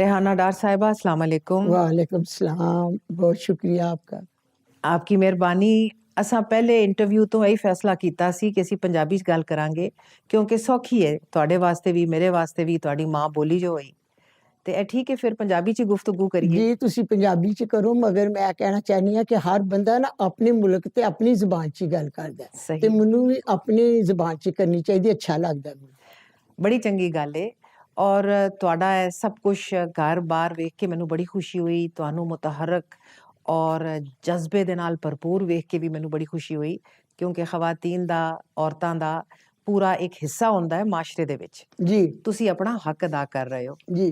रेहाना डार साहिबा, अस्सलाम वालेकुम। वालेकुम सलाम। बहुत शुक्रिया आपका। आपकी ਮਿਹਰਬਾਨੀ। ਅਸਾਂ ਪਹਿਲੇ ਇੰਟਰਵਿਊ ਤੋਂ ਇਹੀ ਫੈਸਲਾ ਕੀਤਾ ਸੀ ਕਿ ਅਸੀਂ ਪੰਜਾਬੀ 'ਚ ਗੱਲ ਕਰਾਂਗੇ ਕਿਉਂਕਿ ਸੌਖੀ ਹੈ ਤੁਹਾਡੇ ਵਾਸਤੇ ਵੀ ਮੇਰੇ ਵਾਸਤੇ ਵੀ, ਤੁਹਾਡੀ ਮਾਂ ਬੋਲੀ ਜੋ ਹੋਈ ਤੇ ਇਹ ਠੀਕ ਹੈ ਫਿਰ ਪੰਜਾਬੀ 'ਚ ਗੁਫ਼ਤਗੂ ਕਰੀਏ। ਜੀ ਤੁਸੀਂ ਪੰਜਾਬੀ ਚ ਕਰੋ, ਮਗਰ ਮੈਂ ਕਹਿਣਾ ਚਾਹਨੀ ਹਾਂ ਕਿ ਹਰ ਬੰਦਾ ਨਾ ਆਪਣੇ ਮੁਲਕ ਤੇ ਆਪਣੀ ਜ਼ੁਬਾਨ ਚ ਹੀ ਗੱਲ ਕਰਦਾ ਹੈ ਤੇ ਸਹੀ, ਮੈਨੂੰ ਵੀ ਆਪਣੀ ਜ਼ੁਬਾਨ ਚ ਕਰਨੀ ਚਾਹੀਦੀ, ਅੱਛਾ ਲੱਗਦਾ ਮੈਨੂੰ। ਬੜੀ ਚੰਗੀ ਗੱਲ ਹੈ। ਔਰ ਤੁਹਾਡਾ ਇਹ ਸਭ ਕੁਝ ਘਰ-ਬਾਰ ਵੇਖ ਕੇ ਮੈਨੂੰ ਬੜੀ ਖੁਸ਼ੀ ਹੋਈ। ਤੁਹਾਨੂੰ ਮੁਤਹਰਕ ਔਰ ਜਜ਼ਬੇ ਦੇ ਨਾਲ ਭਰਪੂਰ ਵੇਖ ਕੇ ਵੀ ਮੈਨੂੰ ਬੜੀ ਖੁਸ਼ੀ ਹੋਈ ਕਿਉਂਕਿ ਖਵਾਤੀਨ ਦਾ, ਔਰਤਾਂ ਦਾ ਪੂਰਾ ਇੱਕ ਹਿੱਸਾ ਹੁੰਦਾ ਹੈ ਮਾਸ਼ਰੇ ਦੇ ਵਿੱਚ। ਜੀ ਤੁਸੀਂ ਆਪਣਾ ਹੱਕ ਅਦਾ ਕਰ ਰਹੇ ਹੋ। ਜੀ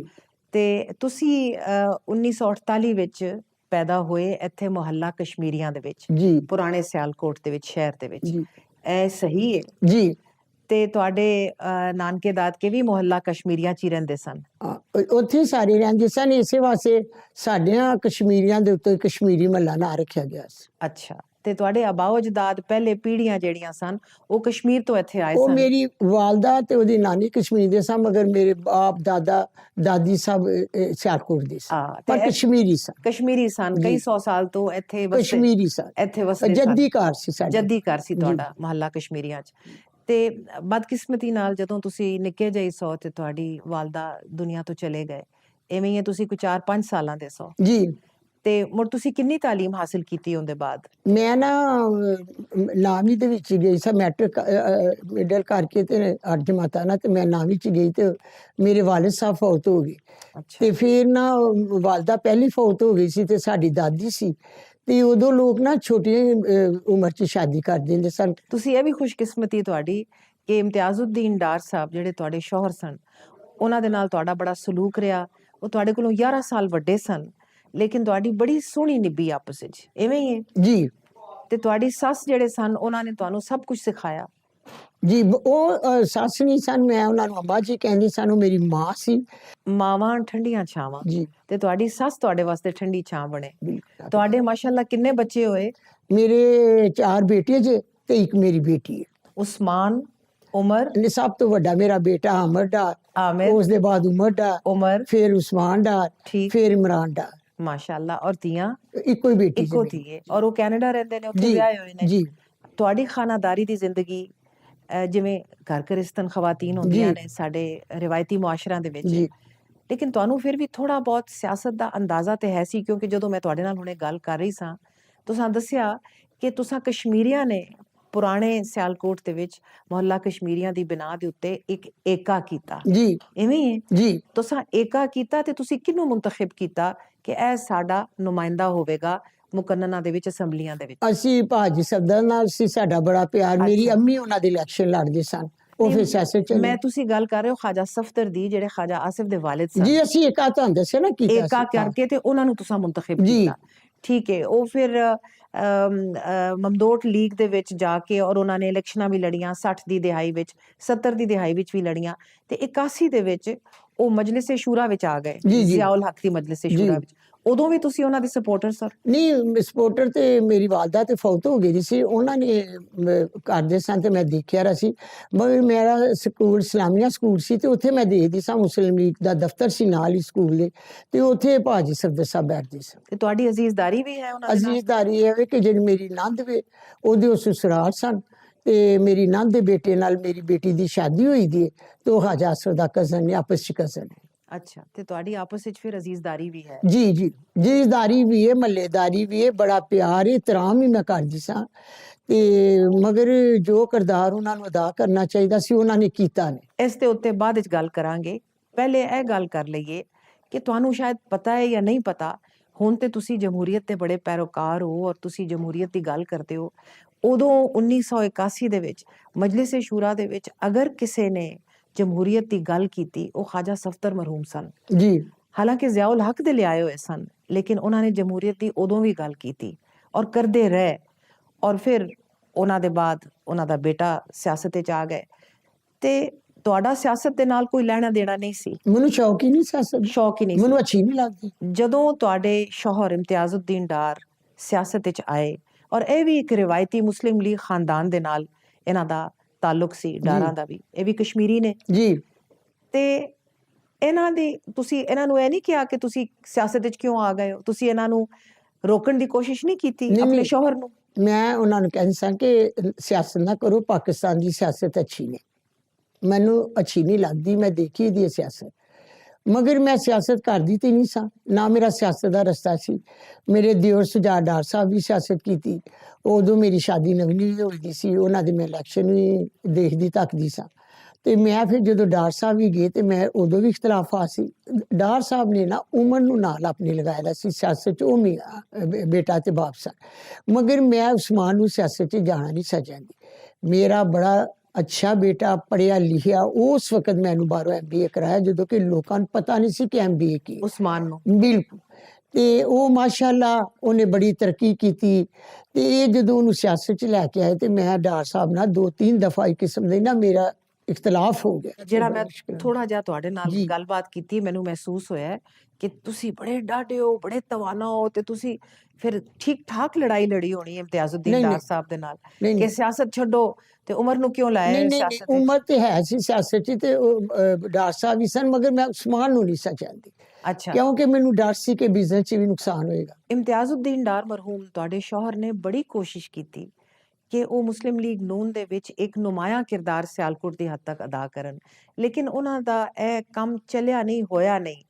ਤੇ ਤੁਸੀਂ 1948 ਵਿੱਚ ਪੈਦਾ ਹੋਏ ਇੱਥੇ ਮੁਹੱਲਾ ਕਸ਼ਮੀਰੀਆਂ ਦੇ ਵਿੱਚ, ਜੀ ਪੁਰਾਣੇ ਸਿਆਲਕੋਟ ਦੇ ਵਿੱਚ, ਸ਼ਹਿਰ ਦੇ ਵਿੱਚ। ਜੀ ਇਹ ਸਹੀ ਹੈ? ਜੀ। ਤੇ ਤੁਹਾਡੇ ਨਾਨਕੇ ਦਾਦਕੇ ਵੀ ਮੁਹੱਲਾ ਕਸ਼ਮੀਰੀਆਂ 'ਚ ਹੀ ਰਹਿੰਦੇ ਸਨ? ਉੱਥੇ ਸਾਰੇ ਰਹਿੰਦੇ ਸਨ, ਇਸੇ ਵਾਸਤੇ ਸਾਡਿਆਂ ਕਸ਼ਮੀਰੀਆਂ ਦੇ ਉੱਤੇ ਕਸ਼ਮੀਰੀ ਮਹੱਲਾ ਨਾਂ ਰੱਖਿਆ ਗਿਆ ਸੀ। ਅੱਛਾ, ਤੇ ਤੁਹਾਡੇ ਆਬਾਓ ਅਜਦਾਦ ਪਹਿਲੇ ਪੀੜ੍ਹੀਆਂ ਜਿਹੜੀਆਂ ਸਨ ਉਹ ਕਸ਼ਮੀਰ ਤੋਂ ਇੱਥੇ ਆਏ ਉਹ ਸਨ? ਮੇਰੀ ਵਾਲਦਾ ਤੇ ਉਹਦੀ ਨਾਨੀ ਕਸ਼ਮੀਰ ਦੇ ਸਨ, ਮਗਰ ਮੇਰੇ ਬਾਪ ਦਾਦਾ ਦਾਦੀ ਸਭ ਸਿਆਲਕੋਟ ਦੇ ਸਨ, ਹਾਂ, ਪਰ ਕਸ਼ਮੀਰੀ ਸਨ। ਕਸ਼ਮੀਰੀ ਸਨ, ਕਈ ਜੀ ਸੌ ਸਾਲ ਤੋਂ ਇੱਥੇ ਵਸਦੇ, ਕਸ਼ਮੀਰੀ ਸਨ, ਇੱਥੇ ਵਸਦੇ ਸਨ। ਜੱਦੀ ਘਰ ਸੀ ਸਾਡਾ। ਜੱਦੀ ਘਰ ਸੀ ਜੀ ਤੁਹਾਡਾ ਮੁਹੱਲਾ ਕਸ਼ਮੀਰੀਆਂ 'ਚ। ਤੇ ਬਦਕਿਸਮਤੀ ਨਾਲ ਜਦੋਂ ਤੁਸੀਂ ਨਿੱਕੇ ਜਿਹੇ ਸੌ ਤੇ ਤੁਹਾਡੀ ਵਾਲਦਾ ਦੁਨੀਆ ਤੋਂ ਚਲੇ ਗਏ, ਐਵੇਂ ਹੀ ਹੈ, ਤੁਸੀਂ ਕੋਈ 4-5 ਸਾਲਾਂ ਦੇ ਸੌ, ਜੀ। ਤੇ ਮੁੜ ਤੁਸੀਂ ਕਿੰਨੀ ਤਾਲੀਮ ਹਾਸਿਲ ਕੀਤੀ ਉਹਦੇ ਬਾਅਦ? ਮੈਂ ਨਾ 9ਵੀਂ ਦੇ ਵਿੱਚ ਗਈ ਸਾਂ, ਮੈਟ੍ਰਿਕ ਮਿਡਲ ਕਰਕੇ ਤੇ 8 ਜਮਾਤਾਂ ਨਾ, ਤੇ ਮੈਂ 9ਵੀਂ ਚ ਗਈ ਤੇ ਮੇਰੇ ਵਾਲਿਦ ਸਾਹਿਬ ਫੌਤ ਹੋ ਗਏ। ਅੱਛਾ, ਤੇ ਫਿਰ ਨਾ ਵਾਲਦਾ ਪਹਿਲੀ ਫੌਤ ਹੋ ਗਈ ਸੀ ਤੇ ਸਾਡੀ ਦਾਦੀ ਸੀ, ਤੇ ਉਦੋਂ ਲੋਕ ਨਾ ਛੋਟੀ ਉਮਰ ਚ ਸ਼ਾਦੀ ਕਰ ਦਿੰਦੇ ਸਨ। ਤੁਸੀਂ ਇਹ ਵੀ ਖੁਸ਼ਕਿਸਮਤੀ ਤੁਹਾਡੀ ਕਿ ਇਮਤਿਆਜ਼ੁদ্ਦੀਨ ਡਾਰ ਸਾਹਿਬ ਜਿਹੜੇ ਤੁਹਾਡੇ ਸ਼ੌਹਰ ਸਨ, ਉਹਨਾਂ ਦੇ ਨਾਲ ਤੁਹਾਡਾ ਬੜਾ ਸਲੂਕ ਰਿਹਾ। ਉਹ ਤੁਹਾਡੇ ਕੋਲੋਂ 11 ਸਾਲ ਵੱਡੇ ਸਨ, ਲੇਕਿਨ ਤੁਹਾਡੀ ਬੜੀ ਸੋਹਣੀ ਨਿਭੀ ਆਪਸ ਵਿੱਚ, ਐਵੇਂ ਹੀ ਹੈ? ਜੀ ਤੇ ਤੁਹਾਡੀ ਸੱਸ ਜਿਹੜੇ ਸਨ ਉਹਨਾਂ ਨੇ ਤੁਹਾਨੂੰ ਸਭ ਕੁਝ ਸਿਖਾਇਆ? ਜੀ। ਉਹ ਸੱਸ ਨਹੀਂ ਸਨ, ਮੈਂ ਉਹਨਾਂ ਨੂੰ ਅੰਮਾ ਜੀ ਕਹਿੰਦੀ ਸਨ, ਉਹ ਮੇਰੀ ਮਾਂ ਸੀ। ਮਾਵਾਂ ਠੰਡੀਆਂ ਛਾਵਾਂ, ਜੀ ਤੇ ਤੁਹਾਡੀ ਸੱਸ ਤੁਹਾਡੇ ਵਾਸਤੇ ਠੰਡੀ ਛਾਂ ਬਣੇ। ਬਿਲਕੁਲ। ਤੁਹਾਡੇ ਮਾਸ਼ਾਅੱਲਾ ਕਿੰਨੇ ਬੱਚੇ ਹੋਏ? ਮੇਰੇ 4 ਬੇਟੇ ਜੇ ਤੇ ਇੱਕ ਮੇਰੀ ਬੇਟੀ ਹੈ। ਉਸਮਾਨ, ਉਮਰ? ਨੇ ਸਭ ਤੋਂ ਵੱਡਾ ਮੇਰਾ ਬੇਟਾ ਆਮਰ ਡਾਰ, ਆमिर, ਉਸ ਦੇ ਬਾਅਦ ਉਮਰ ਡਾਰ, ਉਮਰ, ਫਿਰ ਉਸਮਾਨ ਡਾਰ, ਠੀਕ, ਫਿਰ ਇਮਰਾਨ ਡਾਰ। ਮਾਸ਼ਾਅੱਲਾ। ਔਰ ਧੀਆਂ? ਇੱਕੋ ਹੀ ਬੇਟੀ ਇੱਕੋ ਜੀ ਧੀ ਹੈ, ਔਰ ਉਹ ਕੈਨੇਡਾ ਰਹਿੰਦੇ ਨੇ, ਉੱਥੇ ਜੀ ਵਿਆਹੇ ਹੋਏ ਨੇ। ਜੀ ਤੁਹਾਡੀ ਖਾਨਾਦਾਰੀ ਦੀ ਜ਼ਿੰਦਗੀ, ਜਿਵੇਂ ਘਰ ਘਰਿਸਤਨ ਖਵਾਤੀਨ ਹੁੰਦੀਆਂ ਜੀ ਨੇ ਸਾਡੇ ਰਿਵਾਇਤੀ ਮੁਆਸ਼ਰਿਆਂ ਦੇ ਵਿੱਚ, ਜੀ ਲੇਕਿਨ ਤੁਹਾਨੂੰ ਫਿਰ ਵੀ ਥੋੜਾ ਬਹੁਤ ਸਿਆਸਤ ਦਾ ਅੰਦਾਜ਼ਾ ਤੇ ਹੈ ਸੀ ਕਿਉਂਕਿ ਜਦੋਂ ਮੈਂ ਤੁਹਾਡੇ ਨਾਲ ਹੁਣੇ ਗੱਲ ਕਰ ਰਹੀ ਸਾਂ, ਤੁਸੀਂ ਦੱਸਿਆ ਕਿ ਤੁਸੀਂ ਕਸ਼ਮੀਰੀਆਂ ਨੇ ਪੁਰਾਣੇ ਸਿਆਲਕੋਟ ਦੇ ਵਿੱਚ ਮੁਹੱਲਾ ਕਸ਼ਮੀਰੀਆਂ ਦੀ ਬਿਨਾਹ ਦੇ ਉੱਤੇ ਇੱਕ ਏਕਾ ਕੀਤਾ, ਜੀ ਇਵੇਂ ਹੀ ਹੈ? ਜੀ। ਤੁਸੀਂ ਏਕਾ ਕੀਤਾ ਤੇ ਤੁਸੀਂ ਕਿਹਨੂੰ ਮੁੰਤਖਬ ਕੀਤਾ ਕਿ ਇਹ ਸਾਡਾ ਨੁਮਾਇੰਦਾ ਹੋਵੇਗਾ ਮੁਕੰਨਨਾ ਦੇ ਵਿੱਚ, ਅਸੈਂਬਲੀਆਂ ਦੇ ਵਿੱਚ? ਅਸੀਂ ਭਾਜੀ ਸਬਦਰ ਨਾਲ ਸੀ, ਸਾਡਾ ਬੜਾ ਪਿਆਰ। ਮੇਰੀ ਅੱਛਾ, ਅੰਮੀ ਉਹਨਾਂ ਦੇ ਇਲੈਕਸ਼ਨ ਲੜਦੇ ਸਨ, ਉਹ ਫਿਰ ਸਿਆਸਤ ਚਲੇ। ਮੈਂ ਤੁਸੀਂ ਗੱਲ ਕਰ ਰਹੇ ਹੋ ਖਾਜਾ ਸਫਦਰ ਦੀ, ਜਿਹੜੇ ਖਾਜਾ ਆਸਿਫ ਦੇ ਵਾਲਿਦ ਸਨ। ਜੀ ਅਸੀਂ ਏਕਾ ਤੁਹਾਨੂੰ ਦੱਸਿਆ ਨਾ ਕੀਤਾ ਏਕਾ ਸੀ। ਕਰਕੇ ਤੇ ਉਹਨਾਂ ਨੂੰ ਤੁਸੀਂ ਮੁੰਤਖਬ ਜੀ ਕੀਤਾ, ਠੀਕ ਹੈ। ਉਹ ਫਿਰ ਮਮਦੋਟ ਲੀਗ ਦੇ ਵਿੱਚ ਜਾ ਕੇ ਔਰ ਉਹਨਾਂ ਨੇ ਇਲੈਕਸ਼ਨਾਂ ਵੀ ਲੜੀਆਂ, 60 ਦੀ ਦਿਹਾਈ ਵਿੱਚ, 70 ਦੀ ਦਿਹਾਈ ਵਿੱਚ ਵੀ ਲੜੀਆਂ, ਤੇ 81 ਦੇ ਵਿੱਚ ਉਹ ਮਜਲਿਸ ਸ਼ੂਰਾ ਵਿੱਚ ਆ ਗਏ, ਜੀ ਜੀ ਜ਼ਿਆਉਲ ਹਕ ਦੀ ਮਜਲਿਸ ਜੀ। ਸ਼ੂਰਾ ਵਿੱਚ। ਉਦੋਂ ਵੀ ਤੁਸੀਂ ਉਹਨਾਂ ਦੇ ਸਪੋਰਟਰ ਸਰ? ਨਹੀਂ, ਸਪੋਰਟਰ ਤੇ ਮੇਰੀ ਵਾਲਦਾ ਤੇ ਫੌਤ ਹੋ ਗਈ ਸੀ, ਉਹਨਾਂ ਨੇ ਕਰਦੇ ਸਨ ਤੇ ਮੈਂ ਦੇਖਿਆ ਰਿਹਾ ਸੀ। ਮਗਰ ਮੇਰਾ ਸਕੂਲ ਇਸਲਾਮੀਆ ਸਕੂਲ ਸੀ ਤੇ ਉੱਥੇ ਮੈਂ ਦੇਖਦੀ ਸਾਂ, ਮੁਸਲਿਮ ਲੀਗ ਦਾ ਦਫ਼ਤਰ ਸੀ ਨਾਲ ਹੀ ਸਕੂਲ ਦੇ, ਤੇ ਉੱਥੇ ਭਾਜੀ ਸਫਦਰ ਸਾਹਿਬ ਬੈਠਦੇ ਸਨ। ਤੇ ਤੁਹਾਡੀ ਅਜ਼ੀਜ਼ਦਾਰੀ ਵੀ ਹੈ ਉਹਨਾਂ ਦੇ ਨਾਲ? ਅਜ਼ੀਜ਼ਦਾਰੀ ਇਹ ਹੈ ਕਿ ਜਿਹੜੀ ਮੇਰੀ ਨੰਦ ਵੇ ਉਹਦੇ ਉਹ ਸਸੁਰਾਲ ਸਨ, ਤੇ ਮੇਰੀ ਨੰਦ ਦੇ ਬੇਟੇ ਨਾਲ ਮੇਰੀ ਬੇਟੀ ਦੀ ਸ਼ਾਦੀ ਹੋਈ ਦੀ ਹੈ, ਤੇ ਉਹ ਹਾਜਾ ਅਸਰ ਦਾ ਕਜ਼ਨ ਨੇ, ਆਪਸ ਚ ਕਜ਼ਨ ਹੈ। ਅੱਛਾ, ਤੇ ਤੁਹਾਡੀ ਆਪਸ ਵਿੱਚ ਫਿਰ ਅਜ਼ੀਜ਼ਦਾਰੀ ਵੀ ਹੈ? ਜੀ ਜੀ। ਜੀਜ਼ਦਾਰੀ ਵੀ ਹੈ, ਮਹੱਲੇਦਾਰੀ ਵੀ ਹੈ, ਬੜਾ ਪਿਆਰ ਇਤਰਾਮ ਹੀ ਮੈਂ ਕਰਦੀ ਸਾਂ, ਤੇ ਮਗਰ ਜੋ ਕਿਰਦਾਰ ਉਹਨਾਂ ਨੂੰ ਅਦਾ ਕਰਨਾ ਚਾਹੀਦਾ ਸੀ ਉਹਨਾਂ ਨੇ ਕੀਤਾ ਨਹੀਂ। ਇਸ ਦੇ ਉੱਤੇ ਬਾਅਦ ਵਿੱਚ ਗੱਲ ਕਰਾਂਗੇ। ਪਹਿਲੇ ਇਹ ਗੱਲ ਕਰ ਲਈਏ ਕਿ ਤੁਹਾਨੂੰ ਸ਼ਾਇਦ ਪਤਾ ਹੈ ਜਾਂ ਨਹੀਂ ਪਤਾ, ਹੁਣ ਤੇ ਤੁਸੀਂ ਜਮਹੂਰੀਅਤ ਦੇ ਬੜੇ ਪੈਰੋਕਾਰ ਹੋ ਔਰ ਤੁਸੀਂ ਜਮਹੂਰੀਅਤ ਦੀ ਗੱਲ ਕਰਦੇ ਹੋ। ਉਦੋਂ 1981 ਦੇ ਵਿੱਚ ਮਜਲਿਸ ਸ਼ੂਰਾ ਦੇ ਵਿੱਚ ਅਗਰ ਕਿਸੇ ਨੇ ਜਮਹੂਰੀਅਤ ਦੀ ਗੱਲ ਕੀਤੀ, ਉਹ ਖਾਜਾ ਸਫਦਰ ਮਰਹੂਮ ਸਨ। ਜੀ ਹਾਲਾਂਕਿ ਜ਼ਿਆਉਲ ਹਕ ਦੇ ਲਿਆਏ ਹੋਏ ਸਨ, ਲੇਕਿਨ ਉਹਨਾਂ ਨੇ ਜਮਹੂਰੀਅਤ ਦੀ ਉਦੋਂ ਵੀ ਗੱਲ ਕੀਤੀ ਔਰ ਕਰਦੇ ਰਹੇ। ਔਰ ਫਿਰ ਉਹਨਾਂ ਦੇ ਬਾਅਦ ਉਹਨਾਂ ਦਾ ਬੇਟਾ ਸਿਆਸਤ ਵਿੱਚ ਆ ਗਏ, ਤੇ ਤੁਹਾਡਾ ਸਿਆਸਤ ਦੇ ਨਾਲ ਕੋਈ ਲੈਣਾ ਦੇਣਾ ਨਹੀਂ ਸੀ? ਮੈਨੂੰ ਸ਼ੌਕ ਹੀ ਨਹੀਂ ਸਿਆਸਤ ਦਾ, ਸ਼ੌਕ ਹੀ ਨਹੀਂ ਸੀ? ਮੈਨੂੰ ਅੱਛੀ ਨਹੀਂ ਲੱਗਦੀ। ਜਦੋਂ ਤੁਹਾਡੇ ਸ਼ੌਹਰ ਇਮਤਿਆਜ਼ੁদ্ਦੀਨ ਡਾਰ ਸਿਆਸਤ ਵਿੱਚ ਆਏ, ਔਰ ਇਹ ਵੀ ਇੱਕ ਰਿਵਾਇਤੀ ਮੁਸਲਿਮ ਲੀਗ ਖਾਨਦਾਨ ਦੇ ਨਾਲ ਇਹਨਾਂ ਦਾ ਤਾਲੁਕ ਸੀ, ਡਾਰਾਂ ਦਾ ਵੀ, ਇਹ ਵੀ ਕਸ਼ਮੀਰੀ ਨੇ, ਜੀ ਤੇ ਇਹਨਾਂ ਦੀ ਤੁਸੀਂ ਇਹਨਾਂ ਨੂੰ ਇਹ ਨਹੀਂ ਕਿਹਾ ਕਿ ਤੁਸੀਂ ਸਿਆਸਤ ਵਿੱਚ ਕਿਉਂ ਆ ਗਏ ਹੋ? ਤੁਸੀਂ ਇਹਨਾਂ ਨੂੰ ਰੋਕਣ ਦੀ ਕੋਸ਼ਿਸ਼ ਨਹੀਂ ਕੀਤੀ ਨਹੀਂ ਆਪਣੇ ਨਹੀਂ, ਸ਼ੌਹਰ ਨੂੰ? ਮੈਂ ਉਹਨਾਂ ਨੂੰ ਕਹਿੰਦੀ ਸਾਂ ਕਿ ਸਿਆਸਤ ਨਾ ਕਰੋ, ਪਾਕਿਸਤਾਨ ਦੀ ਸਿਆਸਤ ਅੱਛੀ ਨਹੀਂ, ਮੈਨੂੰ ਅੱਛੀ ਨਹੀਂ ਲੱਗਦੀ, ਮੈਂ ਦੇਖੀ ਦੀ ਸਿਆਸਤ, ਮਗਰ ਮੈਂ ਸਿਆਸਤ ਕਰਦੀ ਤੇ ਨਹੀਂ ਸਾਂ, ਨਾ ਮੇਰਾ ਸਿਆਸਤ ਦਾ ਰਸਤਾ ਸੀ। ਮੇਰੇ ਦਿਓਰ ਸੁਜਾਤ ਡਾਰ ਸਾਹਿਬ ਵੀ ਸਿਆਸਤ ਕੀਤੀ, ਉਦੋਂ ਮੇਰੀ ਸ਼ਾਦੀ ਨਵੀਂ ਹੋਈ ਦੀ ਸੀ, ਉਹਨਾਂ ਦੇ ਮੈਂ ਇਲੈਕਸ਼ਨ ਵੀ ਦੇਖਦੀ ਤੱਕਦੀ ਸਾਂ। ਤੇ ਮੈਂ ਫਿਰ ਜਦੋਂ ਡਾਰ ਸਾਹਿਬ ਵੀ ਗਏ ਤੇ ਮੈਂ ਉਦੋਂ ਵੀ ਇਖਤਲਾਫਾ ਸੀ। ਡਾਰ ਸਾਹਿਬ ਨੇ ਨਾ ਉਮਰ ਨੂੰ ਨਾਲ ਆਪਣੇ ਲਗਾਇਆ ਦਾ ਸੀ ਸਿਆਸਤ 'ਚ, ਉਹ ਬੇਟਾ ਤੇ ਬਾਪ ਸਨ, ਮਗਰ ਮੈਂ ਉਸਮਾਨ ਨੂੰ ਸਿਆਸਤ 'ਚ ਜਾਣਾ ਨਹੀਂ ਸੀ ਚਾਹੁੰਦੀ। ਮੇਰਾ ਬੜਾ ਅੱਛਾ ਬੇਟਾ ਪੜ੍ਹਿਆ ਲਿਖਿਆ, ਉਸ ਵਕਤ ਮੈਨੂੰ ਬਾਹਰੋਂ MBA ਕਰਾਇਆ ਜਦੋਂ ਕਿ ਲੋਕਾਂ ਨੂੰ ਪਤਾ ਨਹੀਂ ਸੀ ਕਿ MBA ਕੀ। ਉਸਮਾਨ ਨੂੰ ਬਿਲਕੁਲ। ਤੇ ਉਹ ਮਾਸ਼ਾਅੱਲਾ ਉਹਨੇ ਬੜੀ ਤਰੱਕੀ ਕੀਤੀ। ਤੇ ਇਹ ਜਦੋਂ ਉਹਨੂੰ ਸਿਆਸਤ 'ਚ ਲੈ ਕੇ ਆਏ ਤੇ ਮੈਂ ਡਾਰ ਸਾਹਿਬ ਨਾਲ 2-3 ਦਫਾ ਇੱਕ ਕਿਸਮ ਦੇ ਨਾ ਮੇਰਾ ਇਖਤਲਾਫ ਹੋ ਗਿਆ। ਜਿਹੜਾ ਮੈਂ ਥੋੜਾ ਜਿਹਾ ਤੁਹਾਡੇ ਨਾਲ ਜੀ। ਗੱਲਬਾਤ ਕੀਤੀ, ਮੈਨੂੰ ਮਹਿਸੂਸ ਹੋਇਆ ਕਿ ਤੁਸੀਂ ਬੜੇ ਡਾਢੇ ਹੋ, ਬੜੇ ਤਵਾਨਾ ਹੋ, ਤੇ ਤੁਸੀਂ ਫਿਰ ਠੀਕ ਠਾਕ ਲੜਾਈ ਲੜੀ ਹੋਣੀ ਹੈ ਇਮਤਿਆਜ਼ੁদ্ਦੀਨ ਨਹੀਂ ਡਾਰ ਨਹੀਂ ਸਾਹਿਬ ਦੇ ਨਾਲ ਨਹੀਂ ਕਿ ਨਹੀਂ ਸਿਆਸਤ ਛੱਡੋ, ਤੇ ਉਮਰ ਨੂੰ ਕਿਉਂ ਲਾਇਆ ਨਹੀਂ ਹੈ ਨਹੀਂ ਨਹੀਂ, ਸਿਆਸਤ ਵਿੱਚ? ਉਮਰ ਤੇ ਹੈ ਸੀ ਸਿਆਸਤ 'ਚ ਤੇ ਉਹ ਡਾਰ ਸਾਹਿਬ ਵੀ ਸਨ, ਮਗਰ ਮੈਂ ਉਸਮਾਨ ਨੂੰ ਨਹੀਂ ਸੀ ਚਾਹੁੰਦੀ ਅੱਛਾ, ਕਿਉਂਕਿ ਮੈਨੂੰ ਡਰ ਸੀ ਕਿ ਬਿਜ਼ਨਸ 'ਚ ਵੀ ਨੁਕਸਾਨ ਹੋਏਗਾ। ਇਮਤਿਆਜ਼ੁদ্ਦੀਨ ਡਾਰ ਮਰਹੂਮ ਤੁਹਾਡੇ ਸ਼ੌਹਰ ਨੇ ਬੜੀ ਕੋਸ਼ਿਸ਼ ਕੀਤੀ ਕਿ ਉਹ ਮੁਸਲਿਮ ਲੀਗ ਨੂਨ ਦੇ ਵਿੱਚ ਇੱਕ ਨੁਮਾਇਆ ਕਿਰਦਾਰ ਸਿਆਲਕੋਟ ਦੀ ਹੱਦ ਤੱਕ ਅਦਾ ਕਰਨ, ਲੇਕਿਨ ਉਹਨਾਂ ਦਾ ਇਹ ਕੰਮ ਚੱਲਿਆ ਨਹੀਂ, ਹੋਇਆ ਨਹੀਂ।